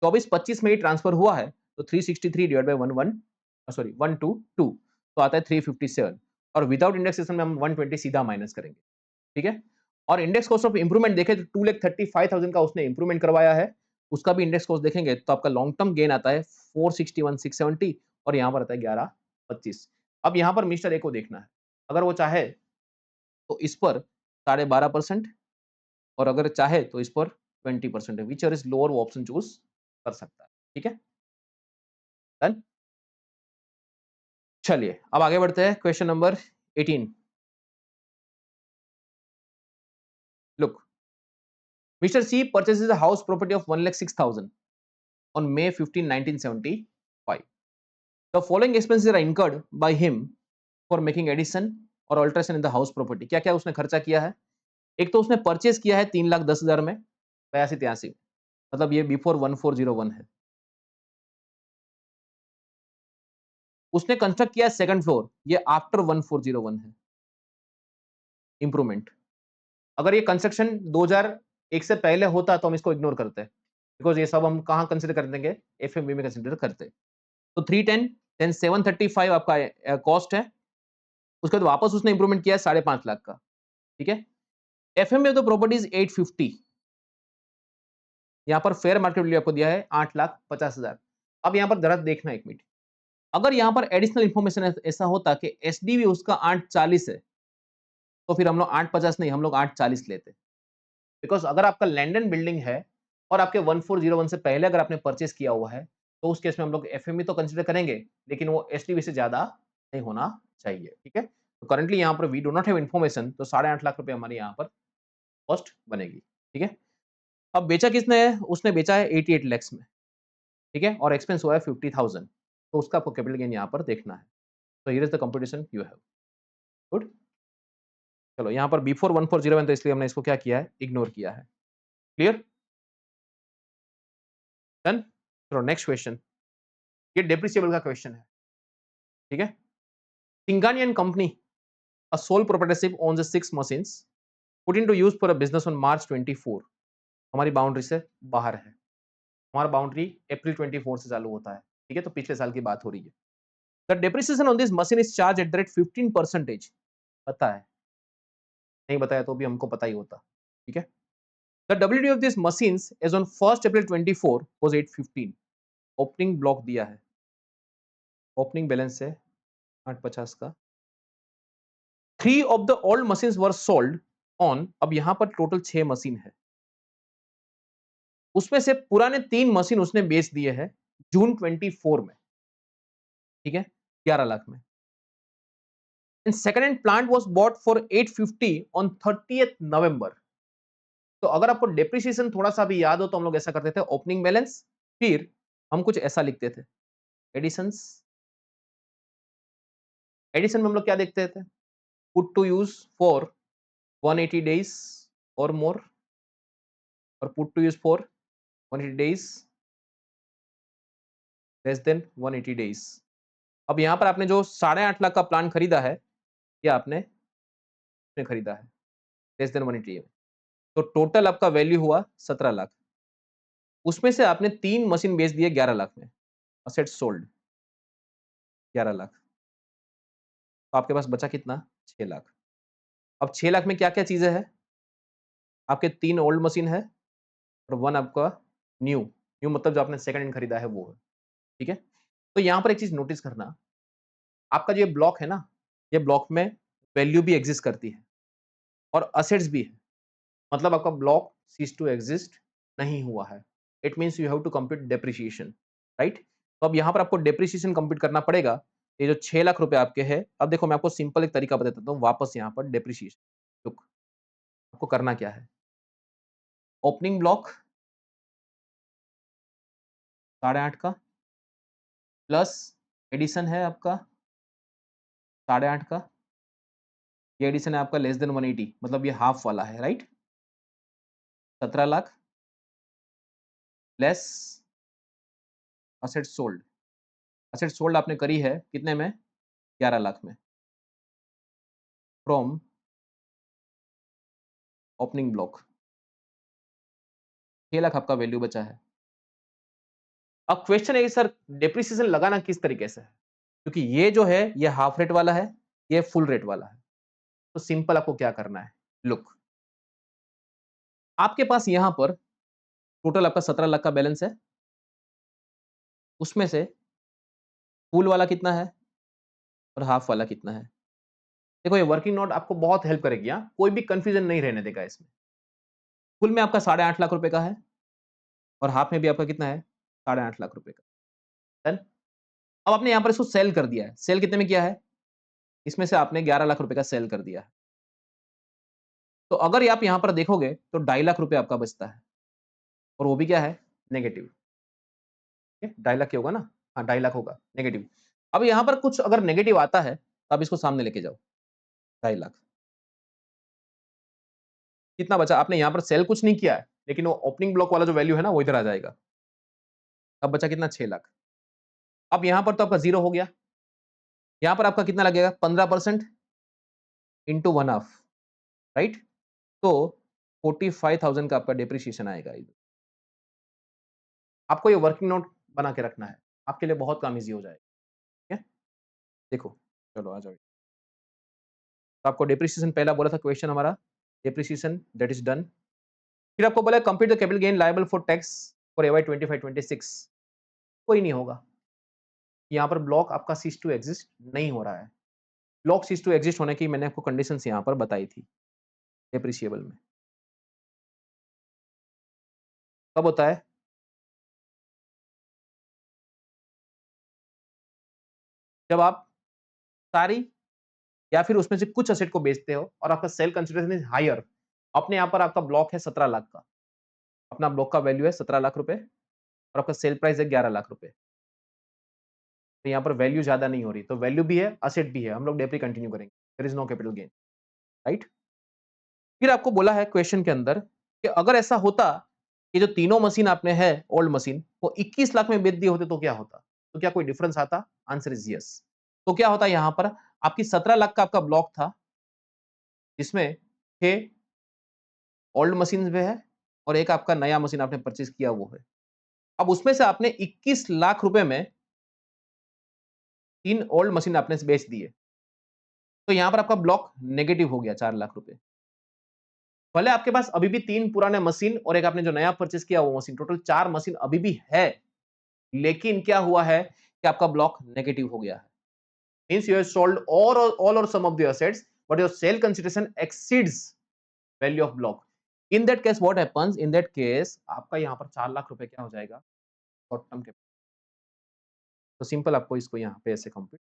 24-25 में ही ट्रांसफर हुआ है, तो 363 डिवाइड बाय 122 तो आता है 357, और विदाउट इंडेक्सेशन में हम 120 सीधा माइनस करेंगे। ठीक है, और इंडेक्स कॉस्ट ऑफ इंप्रूवमेंट देखें तो 2,35,000 का उसने इंप्रूवमेंट करवाया है, उसका भी इंडेक्स कॉस्ट देखेंगे तो आपका लॉन्ग टर्म गेन आता है 461,670 और यहाँ पर आता है 11,25। अब यहाँ पर मिस्टर ए को देखना है, अगर वो चाहे तो इस पर 12.5% और अगर चाहे तो इस पर 20% है, विच आर इज लोअर वो ऑप्शन चूज कर सकता है। ठीक है, डन। चलिए अब आगे बढ़ते हैं, question number 18। Look, mister C purchases a house property of 1,06,000 on May 15, 1975. The following expenses are incurred by him for making addition or alteration in the house property. क्या क्या उसने खर्चा किया है, एक तो उसने परचेज किया है 3,10,000 में, 82-83, मतलब ये बिफोर 1401 है। उसने कंस्ट्रक्ट किया सेकंड फ्लोर, ये आफ्टर 1401 है, इंप्रूवमेंट। अगर ये कंस्ट्रक्शन 2001 से पहले होता तो हम इसको इग्नोर करते हैं, बिकॉज ये सब हम कहाँ कंसिडर कर देंगे, एफएमवी में कंसिडर करते। तो 310 देन 735 आपका कॉस्ट है, उसके बाद वापस उसने इंप्रूवमेंट किया है 5.5 लाख का। ठीक है, एफएमवी ऑफ द प्रॉपर्टीज 850, यहाँ पर फेयर मार्केट वैल्यू आपको दिया है 8,50,000। अब यहाँ पर जरा देखना एक मिनट, अगर यहाँ पर एडिशनल इंफॉर्मेशन ऐसा होता कि एसडीवी उसका 840 है, तो फिर हम लोग 850 नहीं, हम लोग 840 लेते, बिकॉज अगर आपका लैंड एंड बिल्डिंग है और आपके 1401 से पहले अगर आपने परचेस किया हुआ है, तो उस केस में हम लोग एफएमई तो कंसीडर करेंगे, लेकिन वो एसडीवी से ज्यादा नहीं होना चाहिए। ठीक है, तो करंटली यहाँ पर we do not have information, तो 8.5 लाख रुपए हमारी यहाँ पर कॉस्ट बनेगी। ठीक है, अब बेचा किसने है, उसने बेचा है 88 लैक्स में। ठीक है, और एक्सपेंस हुआ है 50,000, तो उसका आपको कैपिटल गेन यहाँ पर देखना है। तो here is the competition you have. Good, चलो यहाँ पर बिफोर 1401 तो इसलिए हमने इसको क्या किया है, इग्नोर किया है। Clear, done. चलो नेक्स्ट क्वेश्चन, ये डेप्रिसिएबल का क्वेश्चन है। ठीक है, Singhani and company a sole proprietorship owns 6 machines put into use for a business on March 24, हमारी बाउंड्री से बाहर है, हमारा बाउंड्री अप्रैल 24 से चालू होता है। ठीक है, तो पिछले साल की बात हो रही है। The depreciation on this machine is charge at the rate 15%, पता है, नहीं बताया तो भी हमको पता ही होता। ठीक है, the WDV of this machines as on 1 April 24 was 815, opening block दिया है, ओपनिंग बैलेंस है 850 का। 3 of the old machines were sold on, अब यहां पर टोटल 6 मशीन है, उसमें से पुराने 3 मशीन उसने बेच दिए हैं जून 24 में। ठीक है, 11 लाख में। And second hand plant was bought for 850 on 30th November. तो अगर आपको डेप्रिसिएशन थोड़ा सा भी याद हो तो हम लोग ऐसा करते थे, ओपनिंग बैलेंस, फिर हम कुछ ऐसा लिखते थे, एडिशंस। एडिशन में हम लोग क्या देखते थे, put to use for 180 days और मोर, और put to use for 180 days less than 180 days. अब यहां पर आपने जो 8.5 लाख का प्लान खरीदा है, या आपने खरीदा है लेस देन 180 में, तो टोटल आपका वैल्यू हुआ 17 लाख। उसमें से आपने 3 मशीन बेच दिए 11 लाख में, असेट्स सोल्ड 11 लाख, तो आपके पास बचा कितना? 6 लाख। अब 6 लाख में क्या-क्या चीज़ें हैं? आपके 3 ओल्ड मशीन है और 1 आपका न्यू, न्यू मतलब जो आपने सेकंड हैंड खरीदा है वो है, ठीक है? तो यहाँ पर एक चीज़ नोटिस करना, आपका जो ये ब्लॉक है ना, ये ब्लॉक में वैल्यू भी एक्सिस्ट करती है और असेट्स भी है। मतलब आपका ब्लॉक सीज़ टू एक्सिस्ट नहीं हुआ है। It means you have to compute depreciation, right? तो अब यहाँ पर आपको डेप्रिसिएशन कंप्यूट करना पड़ेगा। ये जो 6 लाख रुपए आपके हैं, अब देखो मैं आपको सिंपल एक तरीका बता देता हूँ वापस यहाँ पर डेप्रिसिएशन। लुक, आपको करना क्या है? ओपनिंग ब्लॉक 8.5 का प्लस एडिशन है आपका 8.5 का, ये एडिशन है आपका लेस देन 180 मतलब ये हाफ वाला है, right? 17 lakh less assets sold. Assets sold आपने करी है कितने में? 11 लाख में फ्रॉम ओपनिंग ब्लॉक। 6 लाख आपका वैल्यू बचा है। अब क्वेश्चन है कि सर डेप्रिसिएशन लगाना किस तरीके से है? क्योंकि ये जो है ये हाफ रेट वाला है, ये फुल रेट वाला है। तो सिंपल आपको क्या करना है? लुक, आपके पास यहां पर टोटल आपका 17 लाख का बैलेंस है। उसमें से फुल वाला कितना है और हाफ वाला कितना है? देखो ये वर्किंग नोट आपको बहुत हेल्प करेगी, हाँ? कोई भी कंफ्यूजन नहीं रहने देगा इसमें। फुल में आपका 8.5 लाख रुपए का है और हाफ में भी आपका कितना है? 8.5 लाख रुपए का। डन? अब आपने यहां पर इसको सेल कर दिया है। सेल कितने में किया है? इसमें से आपने 11 लाख रुपए का सेल कर दिया है। तो अगर ये आप यहाँ पर देखोगे तो 2.5 लाख रुपए आपका बचता है और वो भी क्या है? नेगेटिव। 2.5 लाख क्या होगा ना? हाँ, 2.5 लाख होगा, नेगेटिव। अब यहाँ पर कुछ अगर नेगेटिव आता है, तो आप इसको सामने लेके जाओ, 2.5 लाख। कितना बचा? आपने यहाँ पर सेल कुछ नहीं किया है, लेकिन वो ओपनिंग ब्लॉक वाला जो वैल्यू है ना, वो इधर आ जाएगा। अब बचा कितना? 6 लाख। अब यहाँ पर तो आपका 0 हो गया। यहाँ पर आपका कितना लगेगा? 15% इंटू 1/2, राइट? तो 45,000 का आपका डेप्रिसिएशन आएगा। आपको ये वर्किंग नोट बना के रखना है, आपके लिए बहुत काम ईज़ी हो जाएगा, ठीक है? देखो, चलो आ जाओ। तो आपको डेप्रिसिएशन पहला बोला था क्वेश्चन हमारा, डेप्रिसिएशन दैट इज़ डन। फिर आपको बोला compute the capital gain liable for tax for AY 25-26। कोई नहीं होगा। यहाँ पर ब्लॉक आपका सीज़ टू एक्सिस्ट नहीं हो रहा है। ब्लॉक सीज़ टू एक्सिस्ट होने की मैंने आपको कंडीशंस यहाँ पर बताई थी, डेप्रिसिएबल में। कब होता है? जब आप सारी या फिर उसमें से कुछ एसेट को बेचते हो और आपका सेल कंसिडरेशन इज़ हायर। अपने यहाँ पर आपका ब्लॉक है 17 लाख का। अपना ब्लॉक का वैल्यू है 17 लाख रुपए और आपका सेल प्राइस है 11 लाख रुपए। तो यहाँ पर वैल्यू ज़्यादा नहीं हो रही, तो वैल्यू भी है, एसेट भी है। हम लोग डेप्री कंटिन्यू करेंगे। There is no capital gain, right? फिर आपको बोला है क्वेश्चन के अंदर कि अगर ऐसा होता कि जो तीनों मशीन आपने है ओल्ड मशीन वो 21 लाख में बेच दिए होते तो क्या होता? तो क्या कोई डिफरेंस आता? Answer is yes. तो क्या होता यहाँ पर आपकी 17 लाख का आपका ब्लॉक था जिसमें 6 ओल्ड मशीन भी है और एक आपका नया मशीन आपने परचेज किया वो है। अब उसमें से आपने 21 लाख रुपए में 3 ओल्ड मशीन आपने बेच दिए। तो यहाँ पर आपका ब्लॉक नेगेटिव हो गया 4 लाख रुपए। भले आपके पास अभी भी 3 पुराने मशीन और एक आपने जो नया परचेज़ किया वो मशीन, टोटल 4 मशीन अभी भी है। लेकिन क्या हुआ है कि आपका ब्लॉक नेगेटिव हो गया है। Means you have sold all or some of the assets, but your sale consideration exceeds value of block. In that case what happens? In that case आपका यहाँ पर 4 लाख रुपए क्या हो जाएगा? शॉर्ट टर्म के। तो सिंपल आपको इसको यहाँ पे ऐसे कंप्यूट,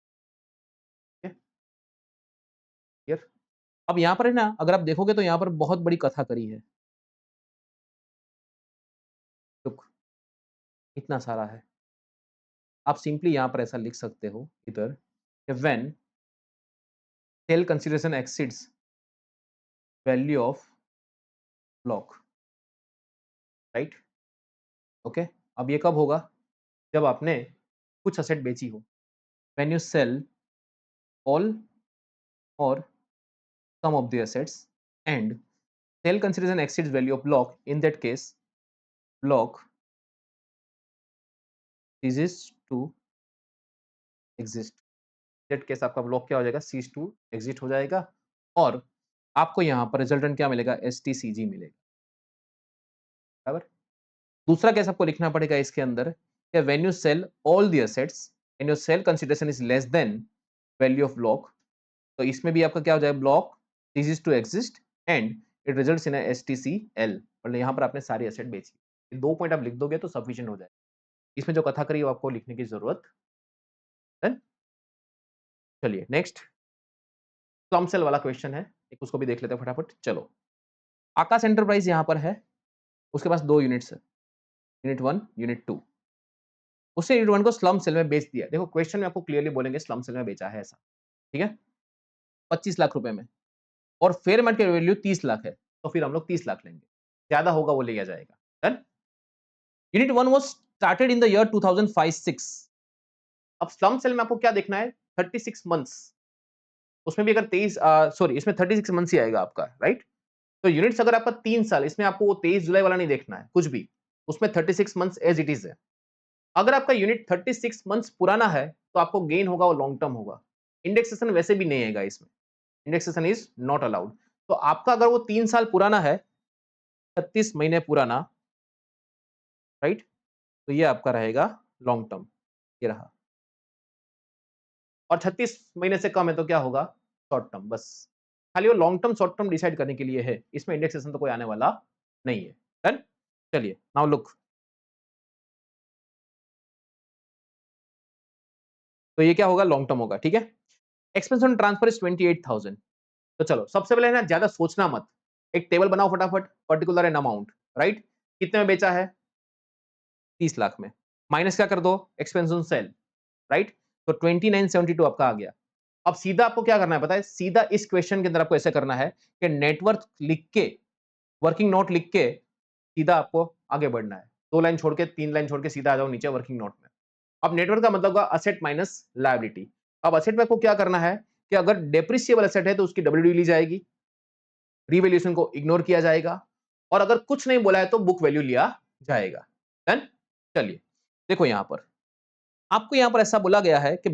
ठीक है? क्लियर? अब यहाँ पर है ना, अगर आप देखोगे तो यहाँ पर बहुत बड़ी कथा करी है। लुक, इतना सारा है। आप सिंपली यहाँ पर ऐसा लिख सकते हो इधर when sale consideration exceeds value of block, right? Okay. अब ये कब होगा? जब आपने कुछ असेट बेची हो। When you sell all or some of the assets and sale consideration exceeds value of block, in that case block ceases to exist। That case आपका ब्लॉक क्या हो जाएगा, cease to exist हो जाएगा और आपको यहाँ पर रिजल्टेंट क्या मिलेगा, STCG मिलेगा। बराबर। दूसरा केस आपको लिखना पड़ेगा इसके अंदर कि when you sell all the assets and your sale consideration is less than value of block, तो इसमें भी आपका क्या हो जाएगा, block ceases to exist and it results in STCL। मतलब यहाँ पर आपने सारी एसेट बेची। ये 2 पॉइंट आप लिख दोगे तो सफिशिएंट हो जाएगा। इसमें जो कथा करी वो आपको लिखने की जरूरत है। चलिए नेक्स्ट स्लम सेल वाला क्वेश्चन है, एक उसको भी देख लेते हैं फटाफट। चलो, आकाश एंटरप्राइज यहाँ पर है, उसके पास 2 यूनिट्स है, यूनिट 1 यूनिट 2। उसने यूनिट 1 को स्लम सेल में बेच दिया। देखो क्वेश्चन में आपको क्लियरली बोलेंगे स्लम सेल में बेचा है ऐसा, ठीक है, 25 लाख रुपए में और फेयर मार्केट वैल्यू 30 लाख है, तो फिर हम लोग 30 लाख लेंगे, ज्यादा होगा वो लिया जाएगा। Done. Unit 1 was started in the year 2005-6। अब स्लम सेल में आपको क्या देखना है, 36 मंथ्स, उसमें भी अगर 23 सॉरी इसमें 36 मंथ्स ही आएगा आपका, राइट। तो यूनिट्स अगर आपका 3 साल, इसमें आपको वो 23 जुलाई वाला नहीं देखना है कुछ भी, उसमें 36 मंथ्स एज इट इज है। अगर आपका यूनिट 36 मंथ्स पुराना है तो आपको गेन होगा वो लॉन्ग टर्म होगा। इंडेक्सेशन वैसे भी नहीं आएगा इसमें, इंडेक्सेशन इज नॉट अलाउड। तो आपका अगर वो 3 साल पुराना है, 36 महीने पुराना, राइट, तो ये आपका रहेगा लॉन्ग टर्म, ये रहा। और 36 महीने से कम है तो क्या होगा, शॉर्ट टर्म। बस खाली वो long term short term decide करने के लिए है, इसमें इंडेक्सेशन तो कोई आने वाला नहीं है। डन। चलिए नाउ लुक, तो ये क्या होगा, लॉन्ग टर्म होगा, ठीक है। Expense on transfer is 28,000। तो चलो सबसे पहले ना ज्यादा सोचना मत, एक टेबल बनाओ फटाफट, पर्टिकुलर एन अमाउंट, राइट, कितने में बेचा है, 30 लाख में, माइनस क्या कर दो, एक्सपेंस ऑन सेल, राइट, तो 2972 आपका आ गया। अब सीधा आपको क्या करना है पता है, सीधा इस क्वेश्चन के अंदर आपको ऐसे करना है कि नेटवर्थ लिख के, वर्किंग नोट लिख के सीधा आपको आगे बढ़ना है। 2 लाइन छोड़ के, 3 लाइन छोड़ के सीधा आ जाओ नीचे वर्किंग नोट में। अब नेटवर्क का मतलब होगा असेट माइनस लायबिलिटी। अब असेट में आपको क्या करना है कि अगर डेप्रिसिएबल असेट है तो उसकी डब्ल्यूडी ली जाएगी, रिवैल्यूएशन को इग्नोर किया जाएगा, और अगर कुछ नहीं बोला है तो बुक वैल्यू लिया जाएगा। डन। चलिए देखो यहां पर आपको यहां पर ऐसा बोला गया है कि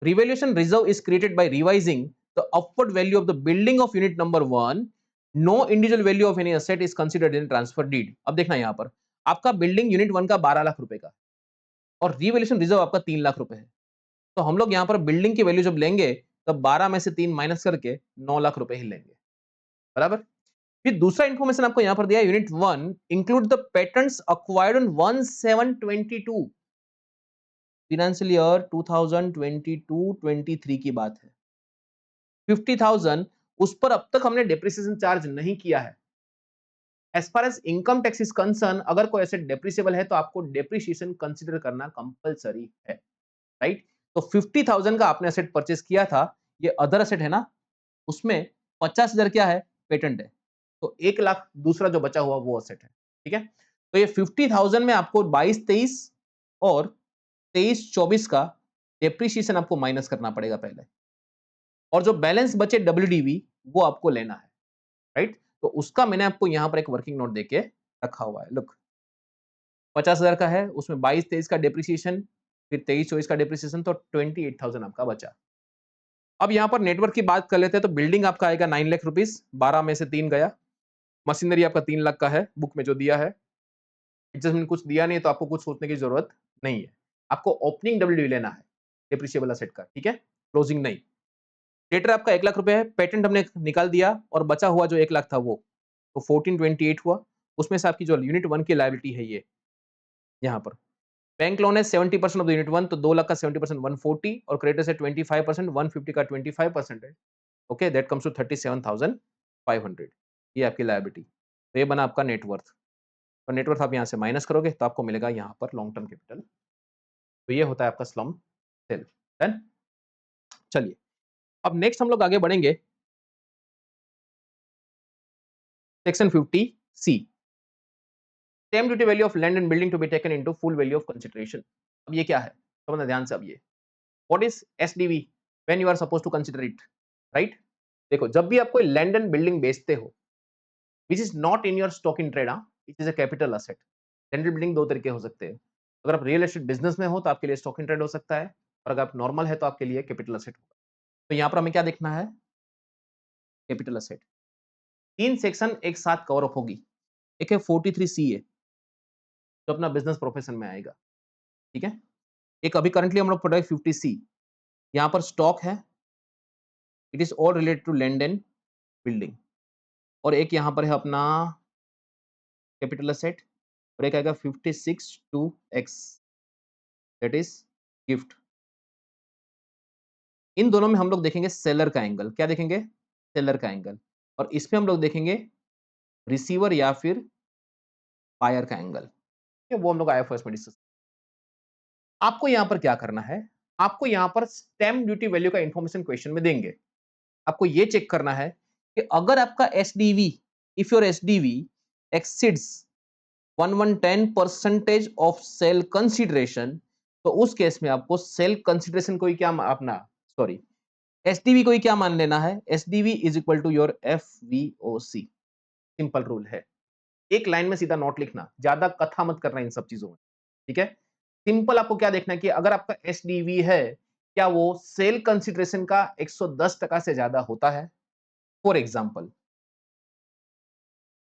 revaluation reserve is created by revising the upward value of the building of unit number 1. No individual value of any asset is considered in transfer deed. अब देखना यहां पर आपका बिल्डिंग यूनिट 1 का 12 लाख रुपए का और रिवैल्यूएशन रिजर्व आपका 3 लाख रुपए है। तो हम लोग यहां पर बिल्डिंग की वैल्यू जब लेंगे तब 12 में से 3 माइनस करके 9 लाख रुपए ही लेंगे, बराबर। फिर दूसरा इंफॉर्मेशन आपको यहां पर दिया, unit 1 include the patents acquired on 1722 financial year 2022-23 की बात है। 50,000 उस पर अब तक हमने डेप्रिसिएशन चार्ज नहीं किया है। As far as income tax is concerned, अगर कोई एसेट डेप्रिसिएबल है तो आपको डेप्रिसिएशन कंसीडर करना कंपलसरी है, राइट। तो 50,000 का आपने एसेट परचेस किया था, ये अदर एसेट है ना, उसमें 50,000 क्या है, पेटेंट है, तो 1 लाख दूसरा जो बचा हुआ वो एसेट है, ठीक है। तो ये 50,000 में आपको 22-23 और 23-24 का डेप्रिसिएशन आपको माइनस करना पड़ेगा पहले, और जो बैलेंस बचे डब्ल्यूडीवी वो आपको लेना है, राइट। तो उसका मैंने आपको यहां पर एक वर्किंग नोट देके रखा हुआ है। लुक 50,000 का है, उसमें 22-23 का डेप्रिसिएशन, फिर 23-24 का डेप्रिसिएशन, तो 28,000 आपका बचा। अब यहां पर नेटवर्क की बात कर लेते हैं, तो बिल्डिंग आपका आएगा 9 लाख रुपीस, 12 में से 3 गया। मशीनरी आपका 3 लाख का है, बुक में जो दिया है। एडजस्टमेंट कुछ दिया नहीं है तो आपको कुछ सोचने की जरूरत नहीं है, आपको ओपनिंग डब्ल्यूडी लेना है डेप्रिसिएबल एसेट का, ठीक है, क्लोजिंग नहीं। डेटर आपका 1 लाख रुपए है, पेटेंट हमने निकाल दिया और बचा हुआ जो 1 लाख था वो, तो 1428 हुआ। उसमें से आपकी जो यूनिट 1 की लायबिलिटी है ये यहाँ पर, बैंक लोन है 70% ऑफ द यूनिट 1, तो 2 लाख का 70% 140, और क्रेडिटर्स है 25%, 150 का 25% है, ओके, दैट कम्स टू 37,500। ये आपकी लायबिलिटी, तो ये बना आपका नेटवर्थ। और नेटवर्थ आप यहाँ से माइनस करोगे तो आपको मिलेगा यहाँ पर लॉन्ग टर्म कैपिटल। तो ये होता है आपका स्लम सेल। डन। चलिए अब नेक्स्ट हम लोग आगे बढ़ेंगे, section 50C, stamp duty value of land and building to be taken into full value of consideration. अब ये क्या है, समझना ध्यान से। अब ये what is SDV when you are supposed to consider it, right. देखो जब भी आप कोई लैंड एंड बिल्डिंग बेचते हो which is not in your stock in trade, it is a capital asset. Land and building दो तरीके हो सकते हैं, अगर आप रियल एस्टेट बिजनेस में हो तो आपके लिए स्टॉक इन ट्रेड हो सकता है, और अगर आप नॉर्मल है तो आपके लिए कैपिटल असेट होगा। तो यहाँ पर हमें क्या देखना है? Capital asset. 3 सेक्शन एक साथ कवर अप होगी। एक है 43 सीए जो अपना बिजनेस प्रोफेशन में आएगा, ठीक है? एक अभी करंटली हम लोग पढ़ रहे हैं 50 सी, यहाँ पर स्टॉक है, it is all related to land and building, और एक यहाँ पर है अपना कैपिटल असेट, और एक आएगा 56 two X, that is gift. इन दोनों में हम लोग देखेंगे सेलर का एंगल। क्या देखेंगे? सेलर का एंगल। और इसमें हम लोग देखेंगे रिसीवर या फिर बायर का एंगल। ठीक है, वो हम लोग आईएफआरएस में डिस्कस। आपको यहां पर क्या करना है? आपको यहां पर स्टैम्प ड्यूटी वैल्यू का इंफॉर्मेशन क्वेश्चन में देंगे। आपको ये चेक करना है कि अगर आपका SDV, if your SDV exceeds 110% of sale consideration, तो उस केस में आपको सेल कंसीडरेशन को ही क्या अपना सॉरी एसडीवी को ही क्या मान लेना है? SDV is equal to your FVOC. Simple rule है, एक लाइन में सीधा नोट लिखना, ज्यादा कथा मत करना इन सब चीजों में, ठीक है? सिंपल आपको क्या देखना है कि अगर आपका एसडीवी है, क्या वो सेल कंसीडरेशन का 110% से ज्यादा होता है? फॉर एग्जाम्पल,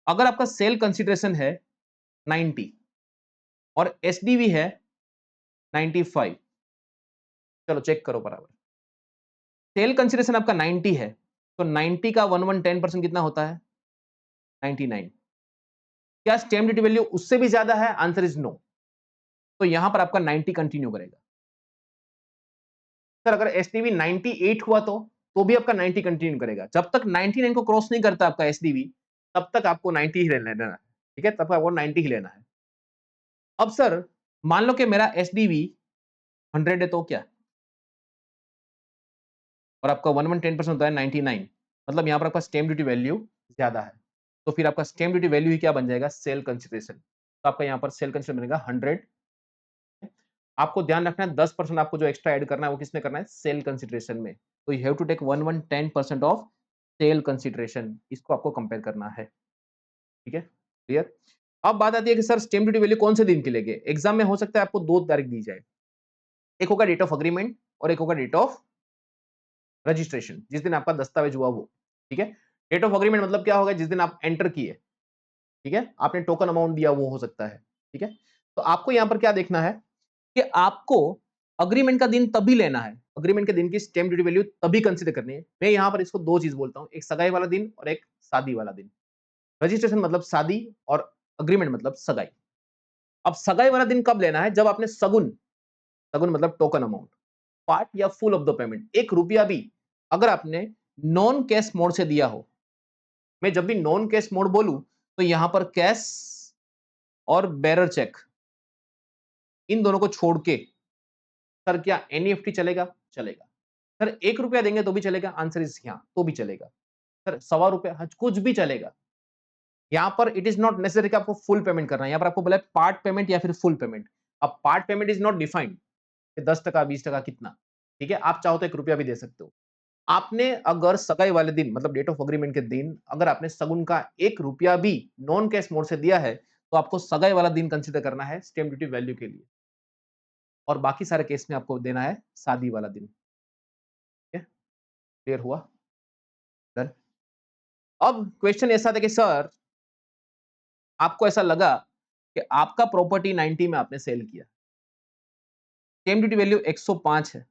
अगर आपका सेल कंसीडरेशन है 90 और एसडीवी है 95, चलो चेक करो बराबर। सेल कंसीडरेशन आपका 90 है, तो 90 का 1110% कितना होता है? 99। क्या स्टैम्प ड्यूटी वैल्यू उससे भी ज्यादा है? Answer is no. तो यहां पर आपका 90 कंटिन्यू करेगा। सर अगर एसडीवी 98 हुआ तो भी आपका 90 कंटिन्यू करेगा। जब तक 99 को क्रॉस नहीं करता आपका एसडीवी, तब तक आपको 90 ही लेना है, ठीक है? तब तक आपको 90 ही लेना है। अब सर मान लो कि मेरा एसडीवी 100 है, तो क्या? और आपका 1110% होता है 99, मतलब यहां पर आपका स्टैम्प ड्यूटी वैल्यू ज्यादा है, तो फिर आपका स्टैम्प ड्यूटी वैल्यू ही क्या बन जाएगा? Sale consideration. तो आपका यहां पर सेल कंसीडरेशन बनेगा 100। आपको ध्यान रखना है 10% आपको जो एक्स्ट्रा ऐड करना है वो किसमें करना है? सेल कंसीडरेशन में। तो you have to take 1110% of sale consideration, इसको आपको कंपेयर करना है, ठीक है? क्लियर? अब बात आती है कि सर स्टैम्प ड्यूटी वैल्यू कौन से दिन की लेंगे? एग्जाम में हो सकता है आपको 2 तारीख दी जाए, एक होगा डेट ऑफ अग्रीमेंट और एक होगा डेट ऑफ रजिस्ट्रेशन, जिस दिन आपका दस्तावेज हुआ वो, ठीक है? डेट ऑफ अग्रीमेंट मतलब क्या होगा? जिस दिन आप एंटर किए, ठीक है? आपने टोकन अमाउंट दिया, वो हो सकता है, ठीक है? तो आपको यहां पर क्या देखना है कि आपको अग्रीमेंट का दिन तभी लेना है, अग्रीमेंट के दिन की स्टैम्प ड्यूटी वैल्यू तभी कंसीडर करनी है। मैं यहां पर इसको 2 चीज बोलता हूं, एक सगाई वाला दिन और एक शादी वाला दिन। रजिस्ट्रेशन मतलब शादी और अग्रीमेंट मतलब सगाई। अब सगाई वाला दिन कब लेना है? जब आपने सगुन, सगुन मतलब टोकन अमाउंट, पार्ट या फुल ऑफ द पेमेंट, 1 रुपया भी अगर आपने नॉन कैश मोड से दिया हो। मैं जब भी नॉन कैश मोड बोलूं तो यहां पर कैश और बेरर चेक, इन दोनों को छोड़ के सर क्या एनईएफटी चलेगा? चलेगा। सर 1 रुपया देंगे तो भी चलेगा? आंसर इज हाँ, तो भी चलेगा। सर सवा रुपया, हाँ, कुछ भी चलेगा। यहाँ पर इट इज नॉट नेसेसरी कि आपको फुल पेमेंट करना है, यहाँ पर आपको बोला है पार्ट पेमेंट या फिर फुल पेमेंट। अब part payment is not defined कि 10%, 20% कितना, ठीक है? आप चाहो तो 1 रुपया भी दे सकते हो। आपने अगर सगाई वाले दिन मतलब डेट ऑफ अग्रीमेंट के दिन अगर आपने सगुन का 1 रुपया भी नॉन कैश मोड से दिया है, तो आपको सगाई वाला दिन कंसीडर करना है स्टैम्प ड्यूटी वैल्यू के लिए, और बाकी सारे केस में आपको देना है शादी वाला दिन, ठीक है? क्लियर हुआ? डन। अब क्वेश्चन ऐसा था कि सर आपको ऐसा लगा कि आपका प्रॉपर्टी 90 में आपने सेल किया, स्टैम्प ड्यूटी वैल्यू 105 है,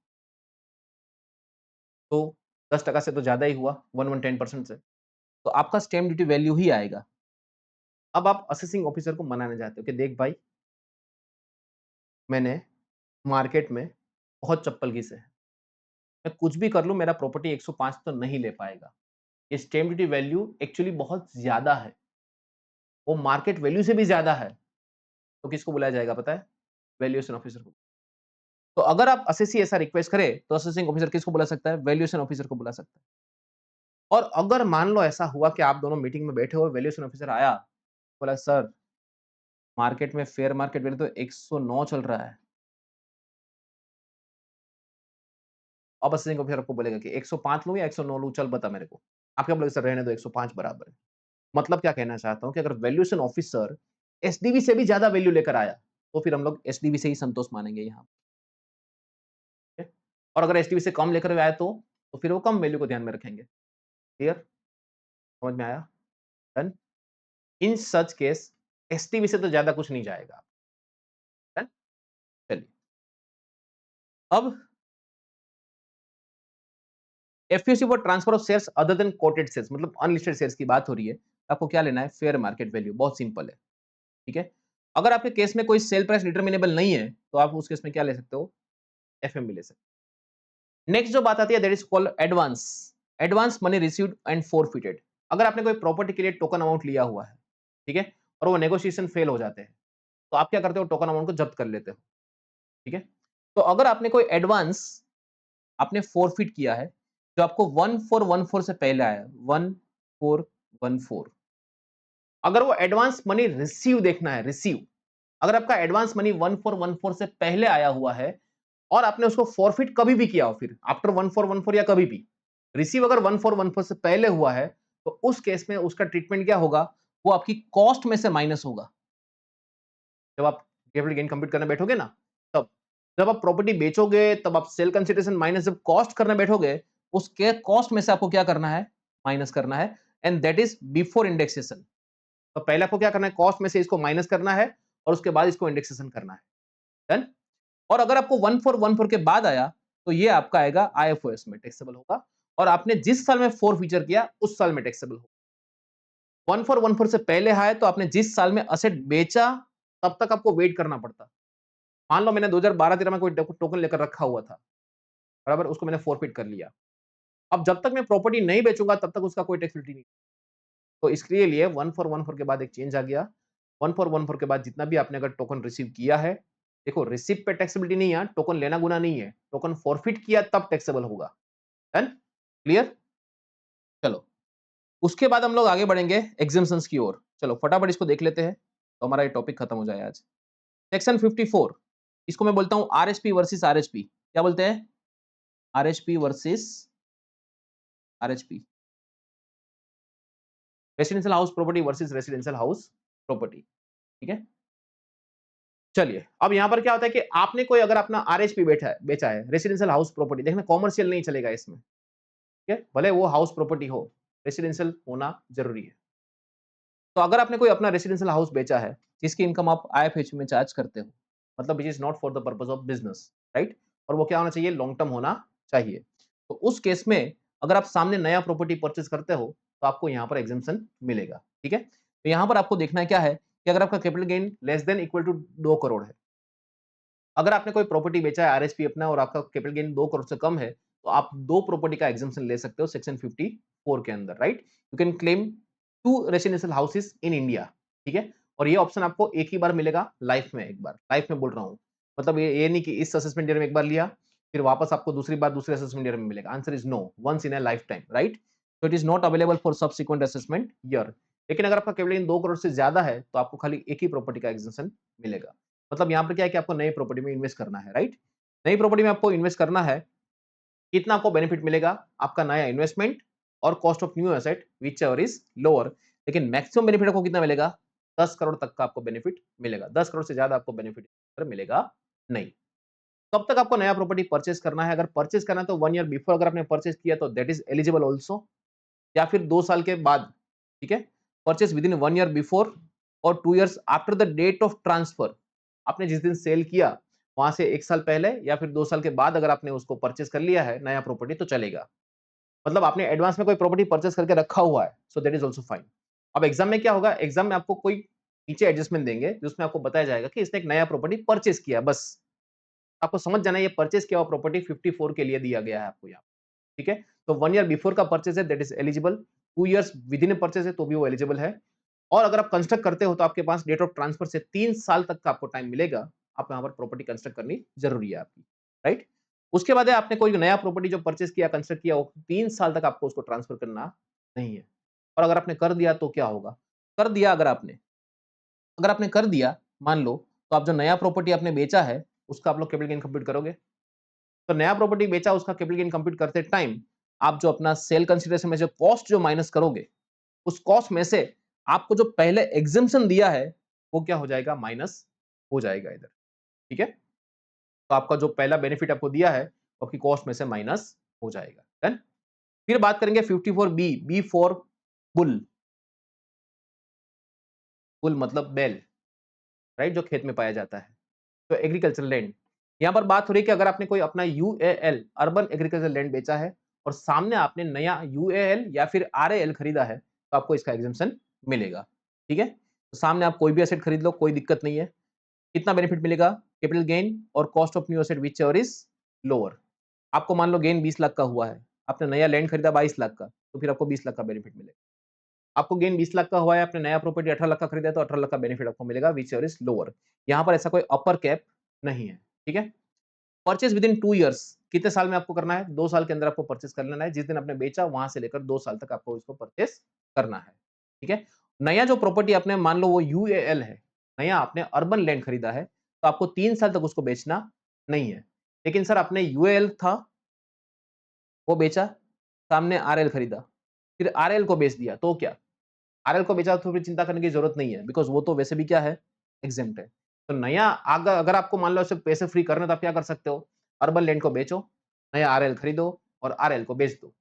तो 10% से तो ज्यादा ही हुआ, 1110% से, तो आपका स्टैम्प ड्यूटी वैल्यू ही आएगा। अब आप असेसिंग ऑफिसर को मनाने जाते हो कि देख भाई, मैंने मार्केट में बहुत चप्पल घिसे हैं, मैं कुछ भी कर लूं मेरा प्रॉपर्टी 105 तो नहीं ले पाएगा। ये स्टैम्प ड्यूटी वैल्यू एक्चुअली बहुत ज्यादा है, वो मार्केट वैल्यू से भी ज्यादा है। तो किसको बुलाया जाएगा पता है? वैल्यूएशन ऑफिसर को। तो अगर आप असेसी ऐसा रिक्वेस्ट करें तो असेसिंग ऑफिसर किसको बुला सकता है? वैल्यूएशन ऑफिसर को बुला सकता है। और अगर मान लो ऐसा हुआ कि आप दोनों मीटिंग में बैठे हो, वैल्यूएशन ऑफिसर आया, बोला सर मार्केट में फेयर मार्केट वैल्यू तो 109 चल रहा है। अब असेसिंग ऑफिसर आपको बोलेगा कि 105 लूं या 109 लूं, चल बता मेरे को। आप क्या बोलोगे? सर रहने दो, 105 बराबर है। मतलब क्या कहना चाहता हूं कि अगर वैल्यूएशन ऑफिसर एसडीवी से भी ज्यादा वैल्यू लेकर आया, तो फिर हम लोग एसडीवी से ही संतोष मानेंगे यहाँ, ठीक है? और अगर एसडीवी से कम लेकर आए तो फिर वो कम वैल्यू को ध्यान में रखेंगे। क्लियर? समझ में आया? Done? In such case STV से तो ज़्यादा कुछ नहीं जाएगा। डन? चलिए, अब FUC for transfer of shares other than quoted shares मतलब अनलिस्टेड शेयर्स की बात हो रही है। आपको क्या लेना है? फेयर मार्केट वैल्यू, बहुत सिंपल है, ठीक है? अगर आपके केस में कोई सेल प्राइस डिटरमिनेबल नहीं है, तो आप उस केस में क्या ले सकते हो? एफएम ले सकते हो। नेक्स्ट जो बात आती है that is called advance. Advance money received and forfeited. अगर आपने कोई प्रॉपर्टी के लिए टोकन अमाउंट लिया हुआ है, ठीक है? और वो नेगोशिएशन फेल हो जाते हैं, तो आप क्या करते हो? टोकन अमाउंट को जब्त कर लेते हो, ठीक है? तो अगर आपने कोई एडवांस आपने फॉरफिट किया है, जो आपको 1414 से पहले आया, 1414, अगर वो एडवांस मनी रिसीव देखना है, रिसीव, अगर आपका एडवांस मनी 1414 से पहले आया हुआ है और आपने उसको फॉरफिट कभी भी किया हो, फिर आफ्टर 1414 या कभी भी, रिसीव अगर 1414 से पहले हुआ है, तो उस केस में उसका ट्रीटमेंट क्या होगा? वो आपकी कॉस्ट में से माइनस होगा। जब आप कैपिटल गेन कंप्यूट करने बैठोगे ना, तब जब आप प्रॉपर्टी बेचोगे, तब आप सेल कंसिडरेशन माइनस जब कॉस्ट करने बैठोगे, उसके कॉस्ट में से आपको क्या करना है? माइनस करना है, and that is before indexation. तो पहले आपको क्या करना है? कॉस्ट में से इसको माइनस करना है और उसके बाद इसको इंडेक्सेशन करना है। डन? और अगर आपको 1414 के बाद आया, तो ये आपका आएगा आईएफओएस में टैक्सेबल होगा, और आपने जिस साल में फोर फीचर किया उस साल में टैक्सेबल होगा। 1414 से पहले आए तो आपने जिस साल में असेट बेचा, तब तक आपको वेट करना पड़ता। मान लो मैंने 2012-13 में कोई टोकन लेकर रखा हुआ था, बराबर? उसको मैंने फॉरफिट कर लिया। अब जब तक मैं प्रॉपर्टी नहीं बेचूंगा तब तक उसका कोई टैक्सेबिलिटी नहीं। तो इसके लिए 1414 के बाद एक चेंज आ गया। 1414 के बाद जितना भी आपने अगर टोकन रिसीव किया है, देखो रिसिप्ट पे टैक्सेबिलिटी नहीं है, टोकन लेना गुना नहीं है, टोकन फॉरफिट किया तब टैक्सेबल होगा। डन? क्लियर? चलो, उसके बाद हम लोग आगे बढ़ेंगे एग्जेम्पशंस की ओर। चलो फटाफट इसको देख लेते हैं, तो हमारा ये टॉपिक खत्म हो जाए आज। सेक्शन 54, इसको मैं बोलता हूं आरएचपी वर्सेस आरएचपी। क्या बोलते हैं? RHP versus RHP, residential house property versus residential house property, ठीक है? चलिए, अब यहाँ पर क्या होता है कि आपने कोई अगर अपना आरएचपी बेचा है, रेसिडेंशियल हाउस प्रॉपर्टी, देखना कॉमर्शियल नहीं चलेगा इसमें, ठीक है? भले वो हाउस प्रॉपर्टी हो, रेसिडेंशियल होना जरूरी है। तो अगर आपने कोई अपना रेसिडेंशियल हाउस बेचा है, जिसकी इनकम आप आईएफएच में चार्ज करते हो, मतलब which is not for the purpose of business, right? और वो क्या होना चाहिए? लॉन्ग टर्म होना चाहिए। तो उस केस में अगर आप सामने नया प्रॉपर्टी परचेज करते हो, तो आपको यहाँ पर एग्जेम्पशन मिलेगा, ठीक है? तो यहाँ पर आपको देखना है क्या है कि अगर आपका capital gain less than equal to 2 crore है, अगर आपने कोई प्रॉपर्टी बेचा है आरएचपी अपना और आपका कैपिटल गेन 2 करोड़ से कम है, तो आप 2 प्रॉपर्टी का एग्जेम्पशन ले सकते हो सेक्शन 54 के अंदर, right? You can claim 2 residential houses in India, ठीक है? और ये ऑप्शन आपको एक ही बार मिलेगा लाइफ में, एक बार लाइफ में बोल रहा हूँ। मतलब ये नहीं कि इस असेसमेंट ईयर में एक बार लिया, फिर वापस आपको दूसरी बार दूसरे असेसमेंट ईयर में मिलेगा। Answer is no, once in a lifetime, right? So it is not available for subsequent assessment year. लेकिन अगर आपका कैपिटल गेन 2 करोड़ से ज्यादा है, तो आपको खाली एक ही प्रॉपर्टी का एग्जेम्पशन मिलेगा। मतलब यहाँ पर क्या है कि आपको नई प्रॉपर्टी में इन्वेस्ट करना है, राइट? नई प्रॉपर्टी में आपको इन्वेस्ट करना है, कितना आपको बेनिफिट मिलेगा? आपका नया इन्वेस्टमेंट और cost of new asset which ever is lower, लेकिन मैक्सिमम बेनिफिट आपको कितना मिलेगा? 10 करोड़ तक का आपको बेनिफिट मिलेगा। 10 करोड़ से ज्यादा आपको बेनिफिट मिलेगा नहीं। कब तक आपको नया प्रॉपर्टी परचेज करना है? अगर परचेज करना है तो 1 ईयर बिफोर अगर आपने परचेज किया तो दैट इज एलिजिबल आल्सो, या फिर 2 साल के बाद, ठीक है? Purchase within 1 year before और 2 years after the date of transfer. आपने जिस दिन सेल किया, वहां से 1 साल पहले या फिर 2 साल के बाद अगर आपने उसको परचेज कर लिया है नया प्रॉपर्टी, तो चलेगा। मतलब आपने एडवांस में कोई प्रॉपर्टी परचेज करके रखा हुआ है, so that is also fine. अब एग्जाम में क्या होगा? एग्जाम में आपको कोई नीचे एडजस्टमेंट देंगे जिसमें आपको बताया जाएगा कि इसने एक नया प्रॉपर्टी परचेज किया, बस आपको समझ जाना है ये परचेज किया हुआ प्रॉपर्टी 54 के लिए दिया गया है आपको यहाँ, ठीक है? तो 1 ईयर बिफोर का परचेज है that is eligible, 2 years with in purchase है तो भी वो एलिजिबल है। और अगर आप कंस्ट्रक्ट करते हो तो आपके पास डेट ऑफ ट्रांसफर से 3 साल तक का आपको टाइम मिलेगा। आप यहाँ पर प्रॉपर्टी कंस्ट्रक्ट करनी जरूरी है आपकी, राइट? उसके बाद है आपने कोई नया प्रॉपर्टी जो परचेज किया, कंस्ट्रक्ट किया, वो 3 साल तक आपको उसको ट्रांसफर करना नहीं है। और अगर आपने कर दिया तो क्या होगा? कर दिया अगर आपने कर दिया, मान लो, तो आप जो नया प्रॉपर्टी आपने बेचा है, उसका आप लोग कैपिटल गेन कंप्यूट करोगे। तो नया प्रॉपर्टी बेचा, उसका कैपिटल गेन कंप्यूट करते टाइम आप जो अपना सेल कंसीडरेशन में जो कॉस्ट जो माइनस करोगे, उस कॉस्ट में से आपको जो पहले एग्जेम्पशन दिया है, वो क्या हो जाएगा? माइनस हो जाएगा इधर, ठीक है। तो आपका जो पहला बेनिफिट आपको दिया है वो आपकी कॉस्ट में से माइनस हो जाएगा। डन। फिर बात करेंगे 54 B, B for bull. Bull मतलब बैल, राइट, जो खेत में पाया जाता है। तो एग्रीकल्चर लैंड, यहां पर बात हो रही है कि अगर आपने कोई अपना यूएएल अर्बन एग्रीकल्चर लैंड बेचा है और सामने आपने नया यूएएल या फिर आरएएल खरीदा है तो आपको इसका एग्जेम्पशन मिलेगा, ठीक है। तो सामने आप कोई भी एसेट खरीद लो, कोई दिक्कत नहीं है। कितना बेनिफिट मिलेगा? कैपिटल गेन और cost of new asset which ever is lower. आपको मान लो गेन 20 लाख का हुआ है, आपने नया लैंड खरीदा 22 लाख का, तो फिर आपको 20 लाख का बेनिफिट मिलेगा। आपको गेन 20 लाख का हुआ है, आपने नया प्रॉपर्टी 18 लाख का खरीदा है, तो 18 लाख का बेनिफिट आपको मिलेगा विच एवर इज लोअर। यहाँ पर ऐसा कोई अपर कैप नहीं है, ठीक है। परचेज विद इन 2 इयर्स, कितने साल में आपको करना है? 2 साल के अंदर आपको परचेज कर लेना है। जिस दिन आपने बेचा वहां से लेकर 2 साल तक आपको इसको परचेज करना है, ठीक है। नया जो प्रॉपर्टी आपने मान लो वो यूएएल है, नया आपने अर्बन लैंड खरीदा है, तो आपको 3 साल तक उसको बेचना नहीं है। लेकिन सर आपने यूएएल था वो बेचा, सामने आरएल खरीदा, फिर आरएल को बेच दिया, तो क्या? आरएल को बेचा तो फिर चिंता करने की जरूरत नहीं है, बिकॉज वो तो वैसे भी क्या है, एग्जेम्प्ट है। तो नया अगर आपको मान लो सिर्फ पैसे फ्री करने तो आप क्या कर सकते हो? अर्बन लैंड को बेचो, नया आरएल खरीदो और आरएल को बेच दो,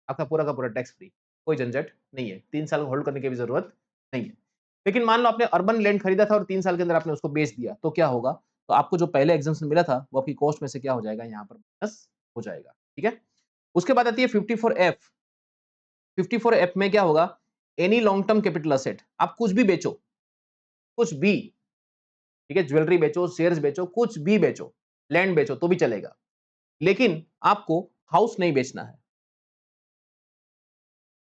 आपका पूरा का पूरा टैक्स फ्री, कोई झंझट नहीं है। 3 साल होल्ड करने की भी जरूरत नहीं है। लेकिन मान लो आपने अर्बन लैंड खरीदा था और 3 साल के अंदर आपने उसको बेच दिया, तो क्या होगा? तो आपको जो पहले एग्जेम्पशन मिला था वो आपकी कॉस्ट में से क्या हो जाएगा, यहाँ पर माइनस हो जाएगा, ठीक है। उसके बाद आती है 54F। 54F में क्या होगा? Any long term capital asset, आप कुछ भी बेचो, कुछ भी, ठीक है, ज्वेलरी बेचो, शेयर्स बेचो, कुछ भी बेचो, लैंड बेचो तो भी चलेगा, लेकिन आपको हाउस नहीं बेचना है,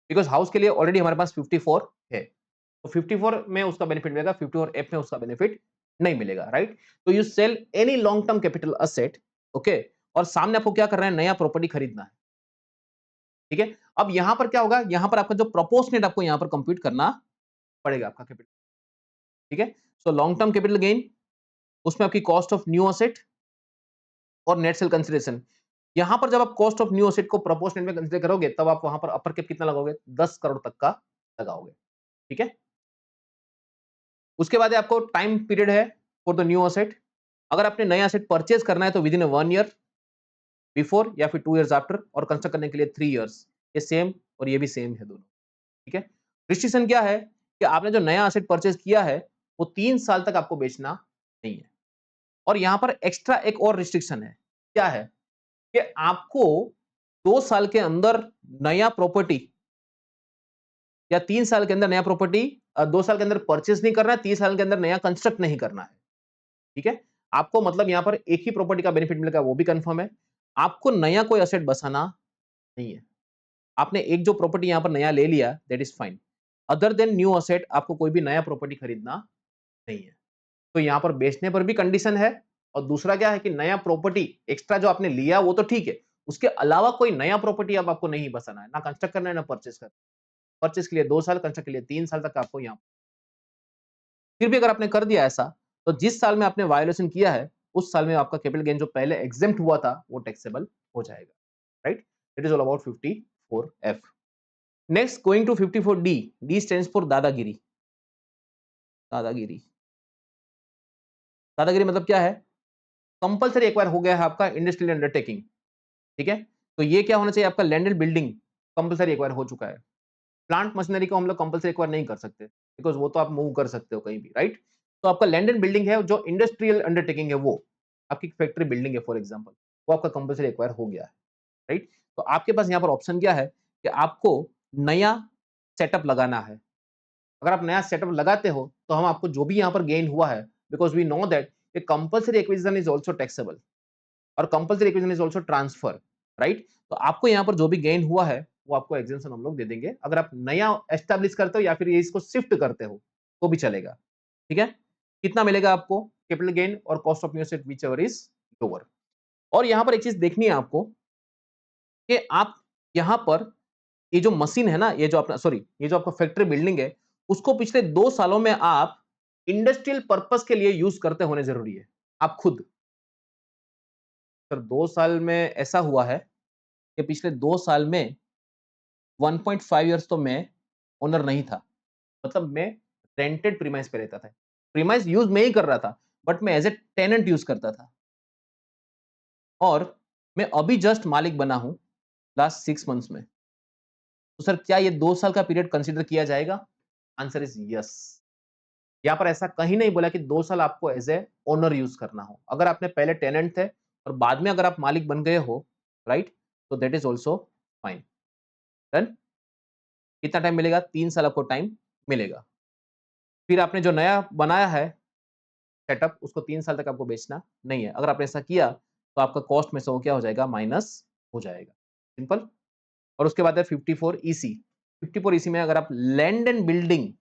बिकॉज हाउस के लिए ऑलरेडी हमारे पास 54 है। तो 54 में उसका बेनिफिट मिलेगा, 54F में उसका बेनिफिट नहीं मिलेगा, राइट। तो you sell any long term capital asset, okay, और सामने आपको क्या करना है? नया प्रॉपर्टी खरीदना है, ठीक है। अब यहां पर क्या होगा? यहां पर आपका जो प्रोपोर्शनेट आपको यहां पर कंप्यूट करना पड़ेगा आपका कैपिटल, ठीक है। So long term capital gain, उसमें आपकी कॉस्ट ऑफ न्यू असेट और नेट सेल कंसीडरेशन। यहां पर जब आप कॉस्ट ऑफ न्यू असेट को प्रोपोर्शनेट में कंसीडर करोगे तब आप वहां पर अपर कैप कितना लगाओगे? 10 करोड़ तक का लगाओगे, ठीक है। उसके बाद आपको टाइम पीरियड है फॉर द न्यू असेट। अगर आपने नया असेट परचेज करना है तो विद इन 1 ईयर बिफोर या फिर 2 इयर्स आफ्टर, और कंस्ट्रक्ट करने के लिए 3 इयर्स। ये सेम और ये भी सेम है दोनों, ठीक है। रिस्ट्रिक्शन क्या है कि आपने जो नया असेट परचेज किया है वो 3 साल तक आपको बेचना नहीं है। और यहां पर एक्स्ट्रा एक और रिस्ट्रिक्शन है, क्या है? कि आपको 2 साल के अंदर नया प्रॉपर्टी या 3 साल के अंदर नया प्रॉपर्टी 2 साल के अंदर परचेज नहीं करना है, 3 साल के अंदर नया कंस्ट्रक्ट नहीं करना है, ठीक है। आपको मतलब यहां पर एक ही प्रॉपर्टी का बेनिफिट मिलेगा, वो भी कंफर्म है। आपको नया कोई असेट बसाना नहीं है। आपने एक जो प्रॉपर्टी यहां पर नया ले लिया, that is fine. Other than new asset आपको कोई भी नया प्रॉपर्टी खरीदना नहीं है। तो यहां पर बेचने पर भी कंडीशन है, और दूसरा क्या है कि नया प्रॉपर्टी एक्स्ट्रा जो आपने लिया वो तो ठीक है, उसके अलावा कोई नया प्रॉपर्टी अब आपको नहीं बसाना है, ना कंस्ट्रक्ट करना है ना परचेज करना है। परचेज के लिए 2 साल, कंस्ट्रक्ट के लिए 3 साल तक आपको यहाँ। फिर भी अगर आपने कर दिया ऐसा, तो जिस साल में आपने वायोलेशन किया है उस साल में आपका कैपिटल गेन जो पहले एग्जेम्प्ट हुआ था वो टैक्सेबल हो जाएगा, राइट। It is all about 54F। Next going to 54D। D stands for दादागिरी। दादागिरी, दादागिरी मतलब क्या है? कंपलसरी एक बार हो गया है आपका इंडस्ट्रियल अंडरटेकिंग, ठीक है। तो ये क्या होना चाहिए? आपका लैंडेड बिल्डिंग कंपलसरी एक बार हो चुका है। प्लांट मशीनरी को हम लोग कंपलसरी एक बार नहीं कर सकते, बिकॉज वो तो आप मूव कर सकते हो कहीं भी, राइट। तो आपका लैंडेड बिल्डिंग है, जो इंडस्ट्रियल अंडरटेकिंग है, वो आपकी फैक्ट्री बिल्डिंग है फॉर एग्जाम्पल, वो आपका कंपलसरी एक बार हो गया है, राइट। तो आपके पास यहाँ पर ऑप्शन क्या है कि आपको नया सेटअप लगाना है। अगर आप नया सेटअप लगाते हो तो हम आपको जो भी यहाँ पर गेन हुआ है, because we know that compulsory acquisition is also taxable or compulsory acquisition is also transfer, right. तो आपको यहाँ पर जो भी गेन हुआ है वो आपको एग्जेम्पशन हम लोग दे देंगे। अगर आप नया एस्टैब्लिश करते हो या फिर ये इसको शिफ्ट करते हो तो भी चलेगा, ठीक है। कितना मिलेगा आपको कैपिटल गेन और cost of new asset which ever is lower. और यहाँ पर एक चीज देखनी है आपको कि आप यहाँ पर ये जो मशीन है ना, ये जो अपना सॉरी ये जो आपका फैक्ट्री बिल्डिंग है, उसको पिछले 2 सालों में आप इंडस्ट्रियल पर्पस के लिए यूज करते होने जरूरी है, आप खुद। सर 2 साल में ऐसा हुआ है कि पिछले 2 साल में 1.5 इयर्स तो मैं ओनर नहीं था, मतलब मैं रेंटेड प्रीमाइस पे रहता था। प्रीमाइस यूज मैं ही कर रहा था, बट मैं एज ए टेनेंट यूज करता था और मैं अभी जस्ट मालिक बना हूं लास्ट 6 मंथ्स में, तो सर क्या ये 2 साल का पीरियड कंसिडर किया जाएगा? Answer is yes. यहाँ पर ऐसा कहीं नहीं बोला कि 2 साल आपको एज ए ओनर यूज करना हो। अगर आपने पहले टेनेंट थे और बाद में अगर आप मालिक बन गए हो, राइट, तो that is also fine. Done. कितना टाइम मिलेगा? 3 साल आपको टाइम मिलेगा। फिर आपने जो नया बनाया है सेटअप, उसको 3 साल तक आपको बेचना नहीं है। अगर आपने ऐसा किया तो आपका कॉस्ट में से वो क्या हो जाएगा? माइनस हो जाएगा। सिंपल। और उसके बाद है 54 ईसी। 54 ईसी में अगर आप लैंड एंड बिल्डिंग,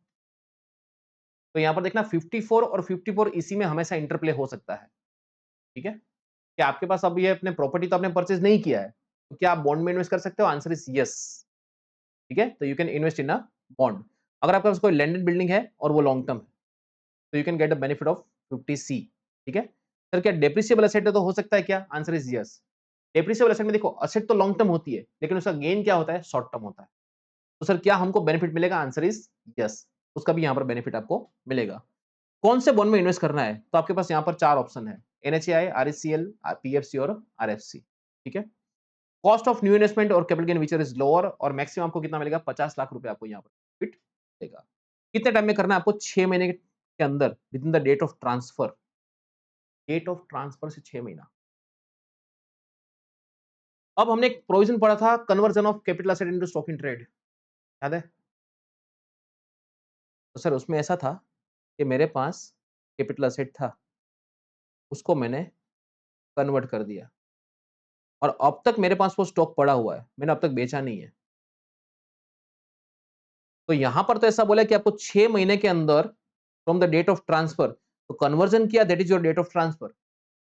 तो यहां पर देखना 54 और 54 ईसी में हमेशा इंटरप्ले हो सकता है। ठीक है? क्या आपके पास अब ये अपने प्रॉपर्टी तो आपने परचेज नहीं किया है, तो क्या आप बॉन्ड में इन्वेस्ट कर सकते हो? Answer is yes. ठीक है? तो you can invest in a bond. अगर आपके पास कोई लैंड एंड बिल्डिंग है और वो लॉन्ग टर्म है, तो you can get the benefit of 50C। ठीक है? सर क्या डेप्रिसिएबल एसेट है तो हो सकता है क्या? Answer is yes. Depreciable asset में देखो, एसेट तो लॉन्ग टर्म होती है, लेकिन उसका गेन क्या होता है? शॉर्ट टर्म होता है। तो सर क्या हमको बेनिफिट मिलेगा? Answer is yes. उसका भी यहाँ पर बेनिफिट आपको मिलेगा। कौन से बॉन्ड में इन्वेस्ट करना है? तो आपके पास यहाँ पर 4 ऑप्शन है, NHAI, RECL, PFC और RFC। ठीक है? कॉस्ट ऑफ न्यू इन्वेस्टमेंट और capital gain which is lower, और मैक्सिमम आपको कितना मिलेगा? 50 लाख रुपए आपको यहाँ पर प्रॉफिट मिलेगा। कितने टाइम में करना है आपको? 6 महीने के अंदर, within the date of transfer. Date of transfer से 6 महीना। अब हमने एक प्रोविजन पढ़ा था, conversion of capital asset into stock in trade, याद है? तो सर उसमें ऐसा था कि मेरे पास कैपिटल एसेट था, उसको मैंने कन्वर्ट कर दिया और अब तक मेरे पास वो स्टॉक पड़ा हुआ है, मैंने अब तक बेचा नहीं है। तो यहां पर तो ऐसा बोला कि आपको 6 महीने के अंदर from the date of transfer, तो कन्वर्जन किया, that is your date of transfer.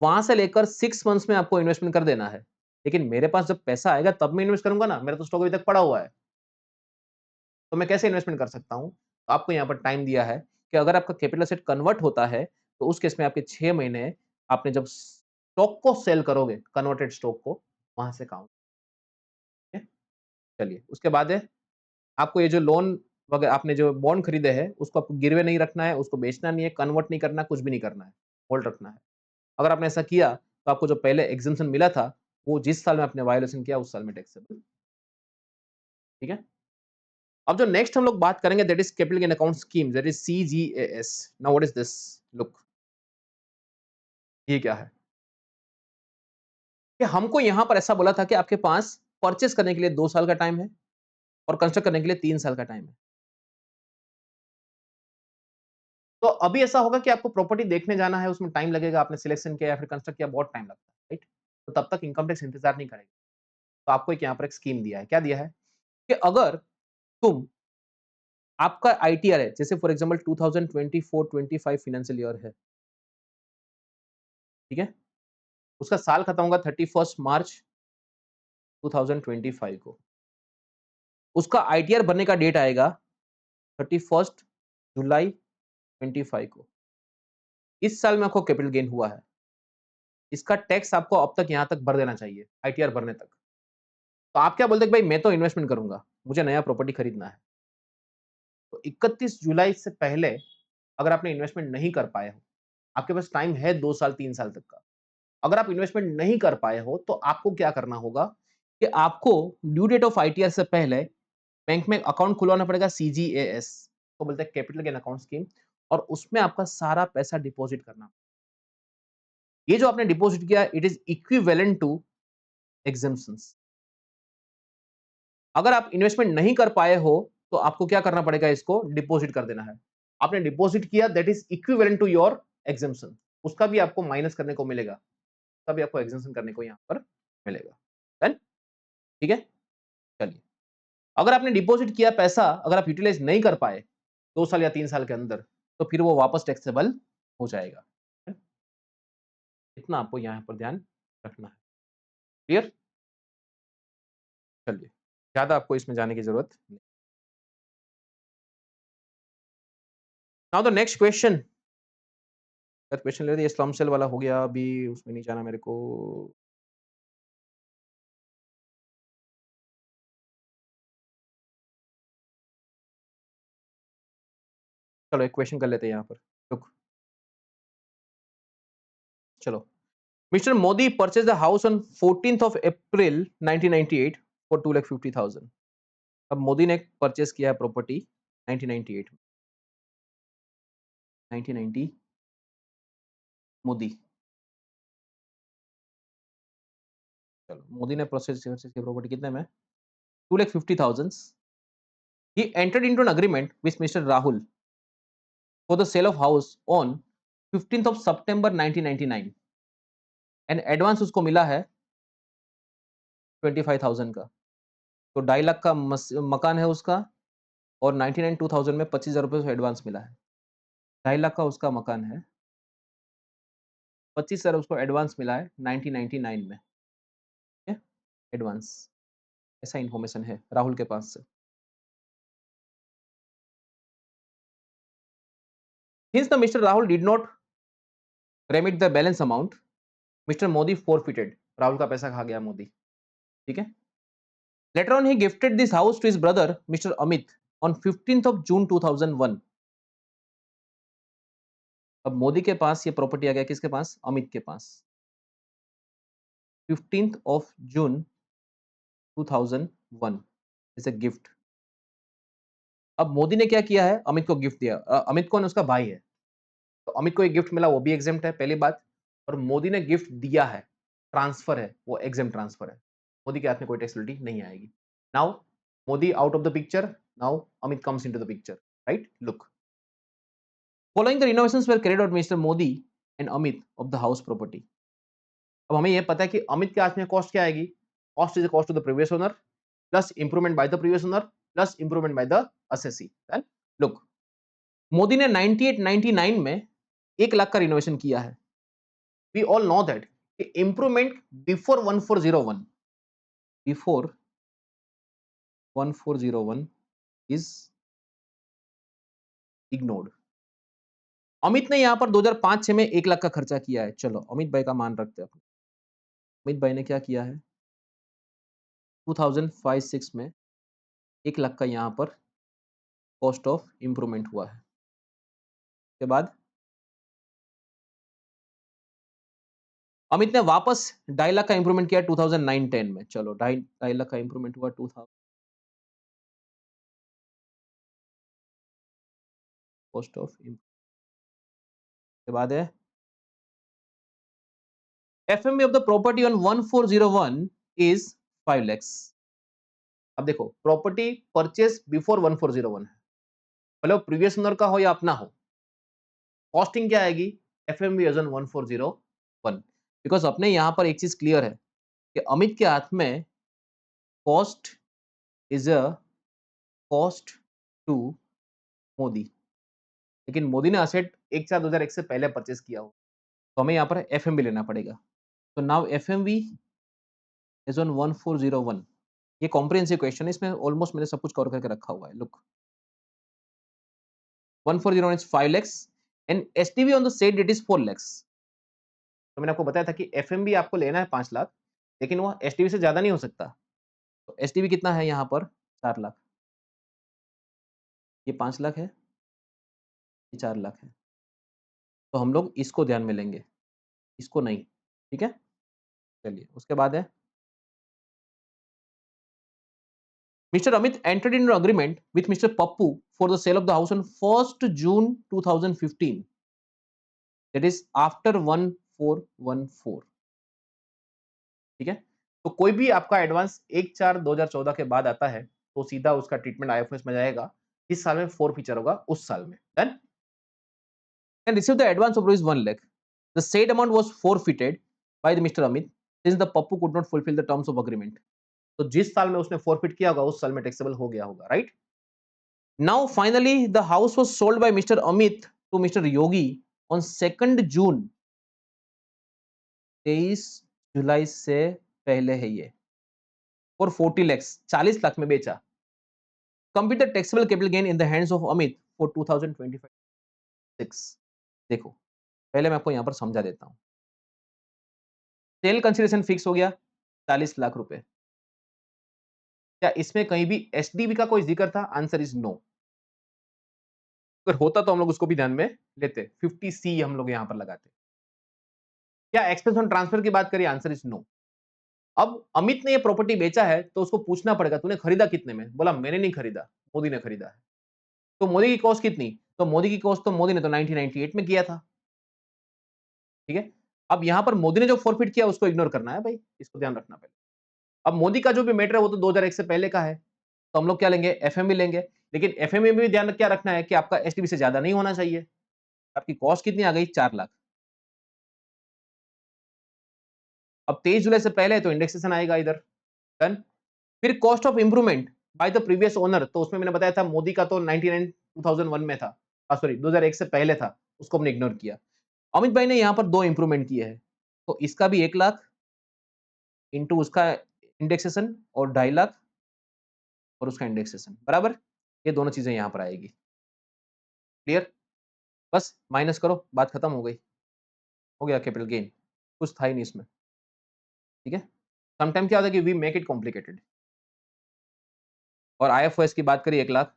वहां से लेकर 6 मंथ्स में आपको इन्वेस्टमेंट कर देना है। लेकिन मेरे पास जब पैसा आएगा तब मैं इन्वेस्ट करूंगा ना, मेरा तो स्टॉक अभी तक पड़ा हुआ है, तो मैं कैसे इन्वेस्टमेंट कर सकता हूं? तो आपको यहाँ पर टाइम दिया है कि अगर आपका कैपिटल एसेट कन्वर्ट होता है, तो उस केस में आपके 6 महीने, आपने जब स्टॉक को सेल करोगे, कन्वर्टेड स्टॉक को, वहां से काउंट। चलिए, उसके बाद है आपको ये जो लोन वगैरह, आपने जो बॉन्ड खरीदे हैं, उसको आपको गिरवे नहीं रखना है, उसको बेचना नहीं है, कन्वर्ट नहीं करना, कुछ भी नहीं करना है, होल्ड रखना है। अगर आपने ऐसा किया, तो आपको जो पहले एग्जम्पशन मिला था, वो जिस साल में आपने वायोलेशन किया, उस साल में टैक्सेबल। ठीक है? अब जो नेक्स्ट हम लोग बात करेंगे, that is capital gain account scheme, that is CGAS। Now what is this? Look, ये क्या है? कि हमको यहां पर ऐसा बोला था कि आपके पास परचेस करने के लिए 2 साल का टाइम है और कंस्ट्रक्ट करने के लिए 3 साल का टाइम है। तो अभी ऐसा होगा कि आपको प्रॉपर्टी देखने जाना है, उसमें टाइम लगेगा, आपने सिलेक्शन किया या फिर कंस्ट्रक्ट किया, बहुत टाइम लगता है, राइट? तो तब तक इनकम टैक्स इंतजार नहीं करेगा। तो आपको एक यहाँ पर एक स्कीम दिया है। क्या दिया है? कि अगर तुम, आपका आईटीआर है, जैसे फॉर एग्जांपल 2024-25 फाइनेंशियल ईयर है, ठीक है? उसका साल खत्म होगा 31 मार्च 2025 को। उसका आईटीआर भरने का डेट आएगा 31 जुलाई 25 को। इस साल में आपको कैपिटल गेन हुआ है, इसका टैक्स आपको अब तक यहाँ तक भर देना चाहिए, आईटीआर भरने तक। तो आप क्या बोलते हैं कि भाई मैं तो इन्वेस्टमेंट करूंगा, मुझे नया प्रॉपर्टी खरीदना है। तो 31 जुलाई से पहले अगर आपने इन्वेस्टमेंट नहीं कर पाए हो, आपके पास टाइम है 2 साल 3 साल तक का। अगर आप इन्वेस्टमेंट नहीं कर पाए हो, तो आपको क्या करना होगा कि आपको ड्यू डेट ऑफ आईटीआर से पहले बैंक में अकाउंट खुलवाना पड़ेगा, CGAS को बोलते हैं कैपिटल गेन अकाउंट स्कीम, और उसमें आपका सारा पैसा डिपॉजिट करना। ये जो आपने डिपॉजिट किया, it is equivalent to exemptions. अगर आप इन्वेस्टमेंट नहीं कर पाए हो, तो आपको क्या करना पड़ेगा? इसको डिपॉजिट कर देना है। आपने डिपॉजिट किया, that is equivalent to your exemption, उसका भी आपको माइनस करने को मिलेगा, तभी आपको एग्जेम्पशन करने को यहाँ पर मिलेगा। डन? ठीक है? चलिए, अगर आपने डिपॉजिट किया पैसा, अगर आप यूटिलाइज नहीं कर पाए 2 साल या 3 साल के अंदर, तो फिर वो वापस टैक्सेबल हो जाएगा। इतना आपको यहाँ पर ध्यान रखना है। क्लियर? चलिए, ज्यादा आपको इसमें जाने की जरूरत नहीं। Now the next question, question ले, ये स्लम सेल वाला हो गया, अभी उसमें नहीं जाना मेरे को। चलो एक क्वेश्चन कर लेते हैं यहाँ पर। रुक, चलो, mister Modi purchase the house on 14th of April 1998 for 2,50,000। अब मोदी ने परचेज किया है प्रॉपर्टी 1998 में। 1990 मोदी, चलो मोदी ने परचेज की प्रॉपर्टी कितने में? 2,50,000। He entered into an agreement with Mr. Rahul for the sale of house on 15th of September 1999 and advance उसको मिला है 25,000 का। तो 2.5 लाख का मकान है उसका और 99 2000 में 25,000 रुपये एडवांस मिला है। 2.5 लाख का उसका मकान है, 25,000 उसको एडवांस मिला है 1999 में, ठीक है, एडवांस। ऐसा इन्फॉर्मेशन है राहुल के पास से। Since the Mr. Rahul did not remit the balance amount, Mr. Modi forfeited। Rahul का पैसा खा गया मोदी, ठीक है। Later on he gifted this house to his brother Mr. Amit on 15th of June 2001। अब मोदी के पास ये प्रॉपर्टी आ गया, किसके पास? अमित के पास, 15th of June 2001 is a gift. अब मोदी ने क्या किया है? अमित को गिफ्ट दिया। अमित कौन? उसका भाई है, तो अमित को एक गिफ्ट मिला, वो भी एग्जेम्प्ट है, पहली बात। और मोदी ने गिफ्ट दिया है, ट्रांसफर है, वो एग्जेम्प्ट ट्रांसफर है। मोदी के हाथ में कोई टैक्सेबिलिटी नहीं आएगी। Now Modi out of the picture, now Amit comes into the picture, right? Look, following the renovations were carried out mister Modi and Amit of the house property. अब हमें यह पता है कि अमित के हाथ में कॉस्ट क्या आएगी? Cost is cost to the previous owner plus improvement by the previous owner plus improvement by the assessee. Look, Modi ने 98-99 में 1 लाख का रिनोवेशन किया है। We all know that improvement before 1401 is ignored. Amit ने यहां पर 2005-6 में 1 लाख का खर्चा किया है। चलो अमित भाई का मान रखते हैं। अमित भाई ने क्या किया है? 2005-6 में 1 लाख का यहां पर कॉस्ट ऑफ इंप्रूवमेंट हुआ है। के बाद अमित ने वापस 2.5 लाख का इंप्रूवमेंट किया 2009-10 में। चलो 2.5 लाख का इंप्रूवमेंट हुआ 2000 कॉस्ट ऑफ के बाद है FMV of the property on 1401 इज 5 lakhs। अब देखो, प्रॉपर्टी परचेस बिफोर 1401 है, मतलब प्रीवियस ओनर का हो या अपना हो, कॉस्टिंग क्या आएगी? FMV as on 1401। बिकॉज अपने यहां पर एक चीज क्लियर है कि अमित के हाथ में cost is a cost to Modi, लेकिन मोदी ने असेट 1/4/2001 से पहले परचेस किया हो, तो हमें यहाँ पर एफएमवी लेना पड़ेगा। तो नाउ एफएमवी इज ऑन 1401। ये कॉम्प्रिहेंसिव क्वेश्चन है, इसमें ऑलमोस्ट मैंने सब कुछ कवर करके रखा हुआ है। लुक, 1401 इज 5 lakhs and STV on the set date is 4 lakhs। तो मैंने आपको बताया था कि एफएमवी आपको लेना है 5 लाख, लेकिन वो एसटीवी से ज्यादा नहीं हो सकता। तो एसटीवी कितना है यहाँ पर? 4 लाख। ये 5 लाख है, ये 4 लाख है। तो हम लोग इसको ध्यान में लेंगे, इसको नहीं, ठीक है। चलिए उसके बाद है Mr. Amit entered into an agreement with Mr. Pappu for the sale of the house on 1st June 2015, that is after 1414, ठीक है। तो कोई भी आपका एडवांस 1/4/2014 के बाद आता है तो सीधा उसका ट्रीटमेंट आईएफएस में जाएगा, जिस साल में फोर फीचर होगा उस साल में। Done. And received the advance of rupees 1 lakh. The said amount was forfeited by the Mr. Amit since the Pappu could not fulfill the terms of agreement. तो जिस साल में उसने फॉरफिट किया होगा उस साल में टैक्सेबल हो गया होगा, right? Now finally the house was sold by Mr. Amit to Mr. Yogi on 2nd June। 23 जुलाई से पहले है ये, और 40 lakhs 40 लाख में बेचा। Compute the taxable capital gain in the hands of Amit for 2025-6। देखो पहले मैं आपको यहां पर समझा देता हूं। सेल कंसिडरेशन फिक्स हो गया 40 लाख रुपए। क्या इसमें कहीं भी एसडीबी का कोई जिक्र था? Answer is no. अगर होता तो हम लोग उसको भी ध्यान में लेते, 50C हम लोग यहां पर लगाते। क्या एक्सपेंस ऑन ट्रांसफर की बात करिए? Answer is no. अब अमित ने ये प्रॉपर्टी बेचा है तो उसको पूछना पड़ेगा तूने खरीदा कितने में? बोला मैंने नहीं खरीदा, मोदी ने खरीदा है। तो मोदी की कॉस्ट कितनी? तो मोदी की कॉस्ट तो मोदी ने तो 1998 में किया था। ठीक है? अब यहाँ पर मोदी ने जो फॉरफिट किया उसको इग्नोर करना है भाई, इसको ध्यान रखना पहले। अब मोदी का जो भी मैटर है वो तो 2001 से पहले का है। तो हम लोग क्या लेंगे? एफएमवी लेंगे। लेकिन एफएमवी में भी ध्यान क्या रखना है कि आपका एसटीबी से ज्यादा नहीं होना चाहिए। आपकी कॉस्ट कितनी आ गई? 4 लाख। अब 23 जुलाई से पहले है तो इंडेक्सेशन आएगा इधर। डन। फिर cost of improvement by the previous owner, तो उसमें मैंने बताया था मोदी का तो 99 2001 में था। सॉरी 2001 से पहले था, उसको हमने इग्नोर किया। अमित भाई ने यहाँ पर 2 इंप्रूवमेंट किए हैं। तो इसका भी 1 लाख इंटू उसका इंडेक्सेशन और 2.5 लाख और उसका इंडेक्सेशन बराबर? ये दोनों चीजें यहाँ पर आएगी। क्लियर? बस माइनस करो, बात खत्म हो गई। हो गया कैपिटल गेन। कुछ था ही नहीं इसमें। ठीक है? समटाइम क्या होता है कि वी मेक इट कॉम्प्लिकेटेड। और आईएफओएस की बात करिए 1 लाख,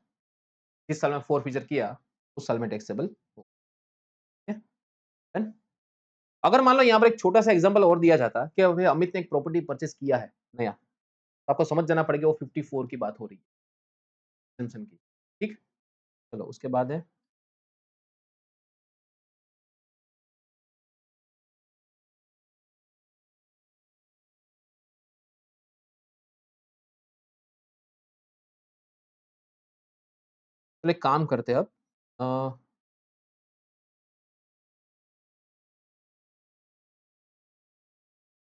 जिस साल में फोर फीचर किया, उस साल में टैक्सेबल हो। ठीक है? डन? अगर मान लो यहाँ पर एक छोटा-सा एग्जांपल और दिया जाता कि अभी अमित ने एक प्रॉपर्टी परचेज़ किया है नया, तो आपको समझ जाना पड़ेगा वो 54 की बात हो रही है, सैमसंग की। ठीक? चलो उसके बाद है चलो एक काम करते हैं अब अ,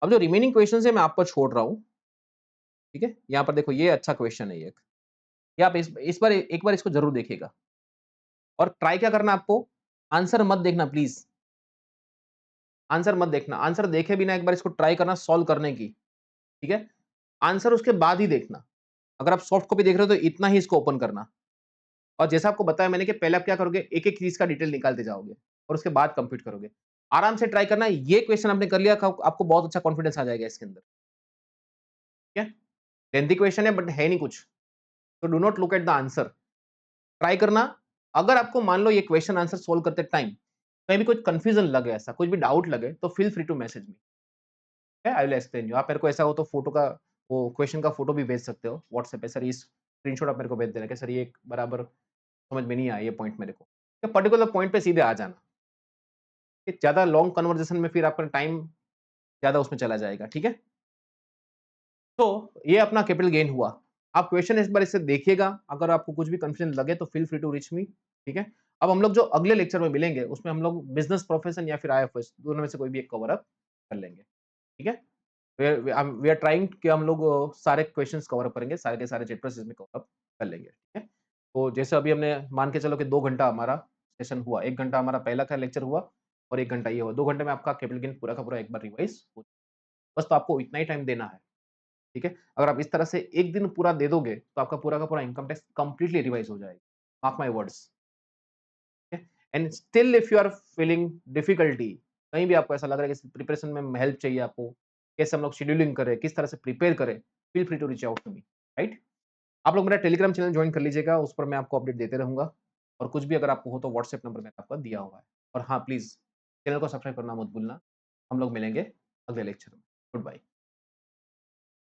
अब जो रिमेनिंग क्वेश्चन्स है मैं आप पर छोड़ रहा हूँ, ठीक है? यहाँ पर देखो ये अच्छा क्वेश्चन है ये एक। ये आप इस बार एक बार इसको ज़रूर देखिएगा और ट्राई क्या करना है आपको, आंसर मत देखना प्लीज़, आंसर मत देखना। आंसर देखे बिना एक बार इसको ट्राई करना सॉल्व करने की, ठीक है? आंसर उसके बाद ही देखना। अगर आप सॉफ्ट कॉपी देख रहे हो तो इतना ही इसको ओपन करना। और जैसा आपको बताया मैंने कि पहले आप क्या करोगे, एक-एक चीज़ का डिटेल निकालते जाओगे और उसके बाद कंप्यूट करोगे। आराम से ट्राई करना, ये क्वेश्चन आपने कर लिया आपको बहुत अच्छा कॉन्फिडेंस आ जाएगा इसके अंदर, ठीक है? लेंथी क्वेश्चन है बट है नहीं कुछ, तो do not look at the answer. Try करना, अगर आपको मान लो ये क्वेश्चन आंसर सोल्व करते टाइम कहीं भी कुछ कन्फ्यूजन लगे, ऐसा कुछ भी डाउट लगे तो feel free to message me, I will explain you. आप मेरे को ऐसा हो तो फोटो का वो क्वेश्चन का फोटो भी भेज सकते हो व्हाट्सएप पे, सर ये स्क्रीनशॉट आप मेरे को भेज देना कि सर ये बराबर समझ में नहीं आया ये पॉइंट मेरे को। या पर्टिकुलर पॉइंट पे सीधे आ जाना, कि ज़्यादा लॉन्ग कन्वर्सेशन में फिर आपका टाइम ज़्यादा उसमें चला जाएगा, ठीक है? तो ये अपना कैपिटल गेन हुआ। आप क्वेश्चन इस बार इसे देखिएगा, अगर आपको कुछ भी कन्फ्यूजन लगे तो feel free to reach me, ठीक है? अब हम लोग जो अगले लेक्चर में मिलेंगे उसमें हम लोग बिज़नेस प्रोफेशन या फिर आईएफएस दोनों में से कोई भी एक कवर अप कर लेंगे, ठीक है? वी आर ट्राइंग कि हम लोग सारे क्वेश्चंस कवर अप करेंगे, सारे के सारे चैप्टर्स इसमें कवर अप कर लेंगे, ठीक है? तो जैसे अभी हमने मान के चलो कि 2 घंटा हमारा सेशन हुआ, 1 घंटा हमारा पहला का लेक्चर हुआ और 1 घंटा ये हुआ। 2 घंटे में आपका कैपिटल गेन पूरा का पूरा एक बार रिवाइज़ हो, बस तो आपको इतना ही टाइम देना है, ठीक है? अगर आप इस तरह से 1 दिन पूरा दे दोगे, तो आपका पूरा का पूरा इनकम टैक्स कंप्लीटली रिवाइज़ हो जाएगा। मार्क माय वर्ड्स, ठीक है? And still if you are feeling difficulty, कहीं भी आपको ऐसा लग रहा है कि प्रिपरेशन में हेल्प चाहिए आपको, कैसे हम लोग शेड्यूलिंग करें, किस तरह से प्रिपेयर करें, feel free to reach out to me, right? आप लोग मेरा टेलीग्राम चैनल जॉइन कर लीजिएगा, उस पर मैं आपको अपडेट देते रहूँगा और कुछ भी अगर आपको हो तो व्हाट्सएप नंबर मैंने आपका दिया हुआ है। और हाँ, प्लीज़ चैनल को सब्सक्राइब करना मत भूलना। हम लोग मिलेंगे अगले लेक्चर में। Good bye.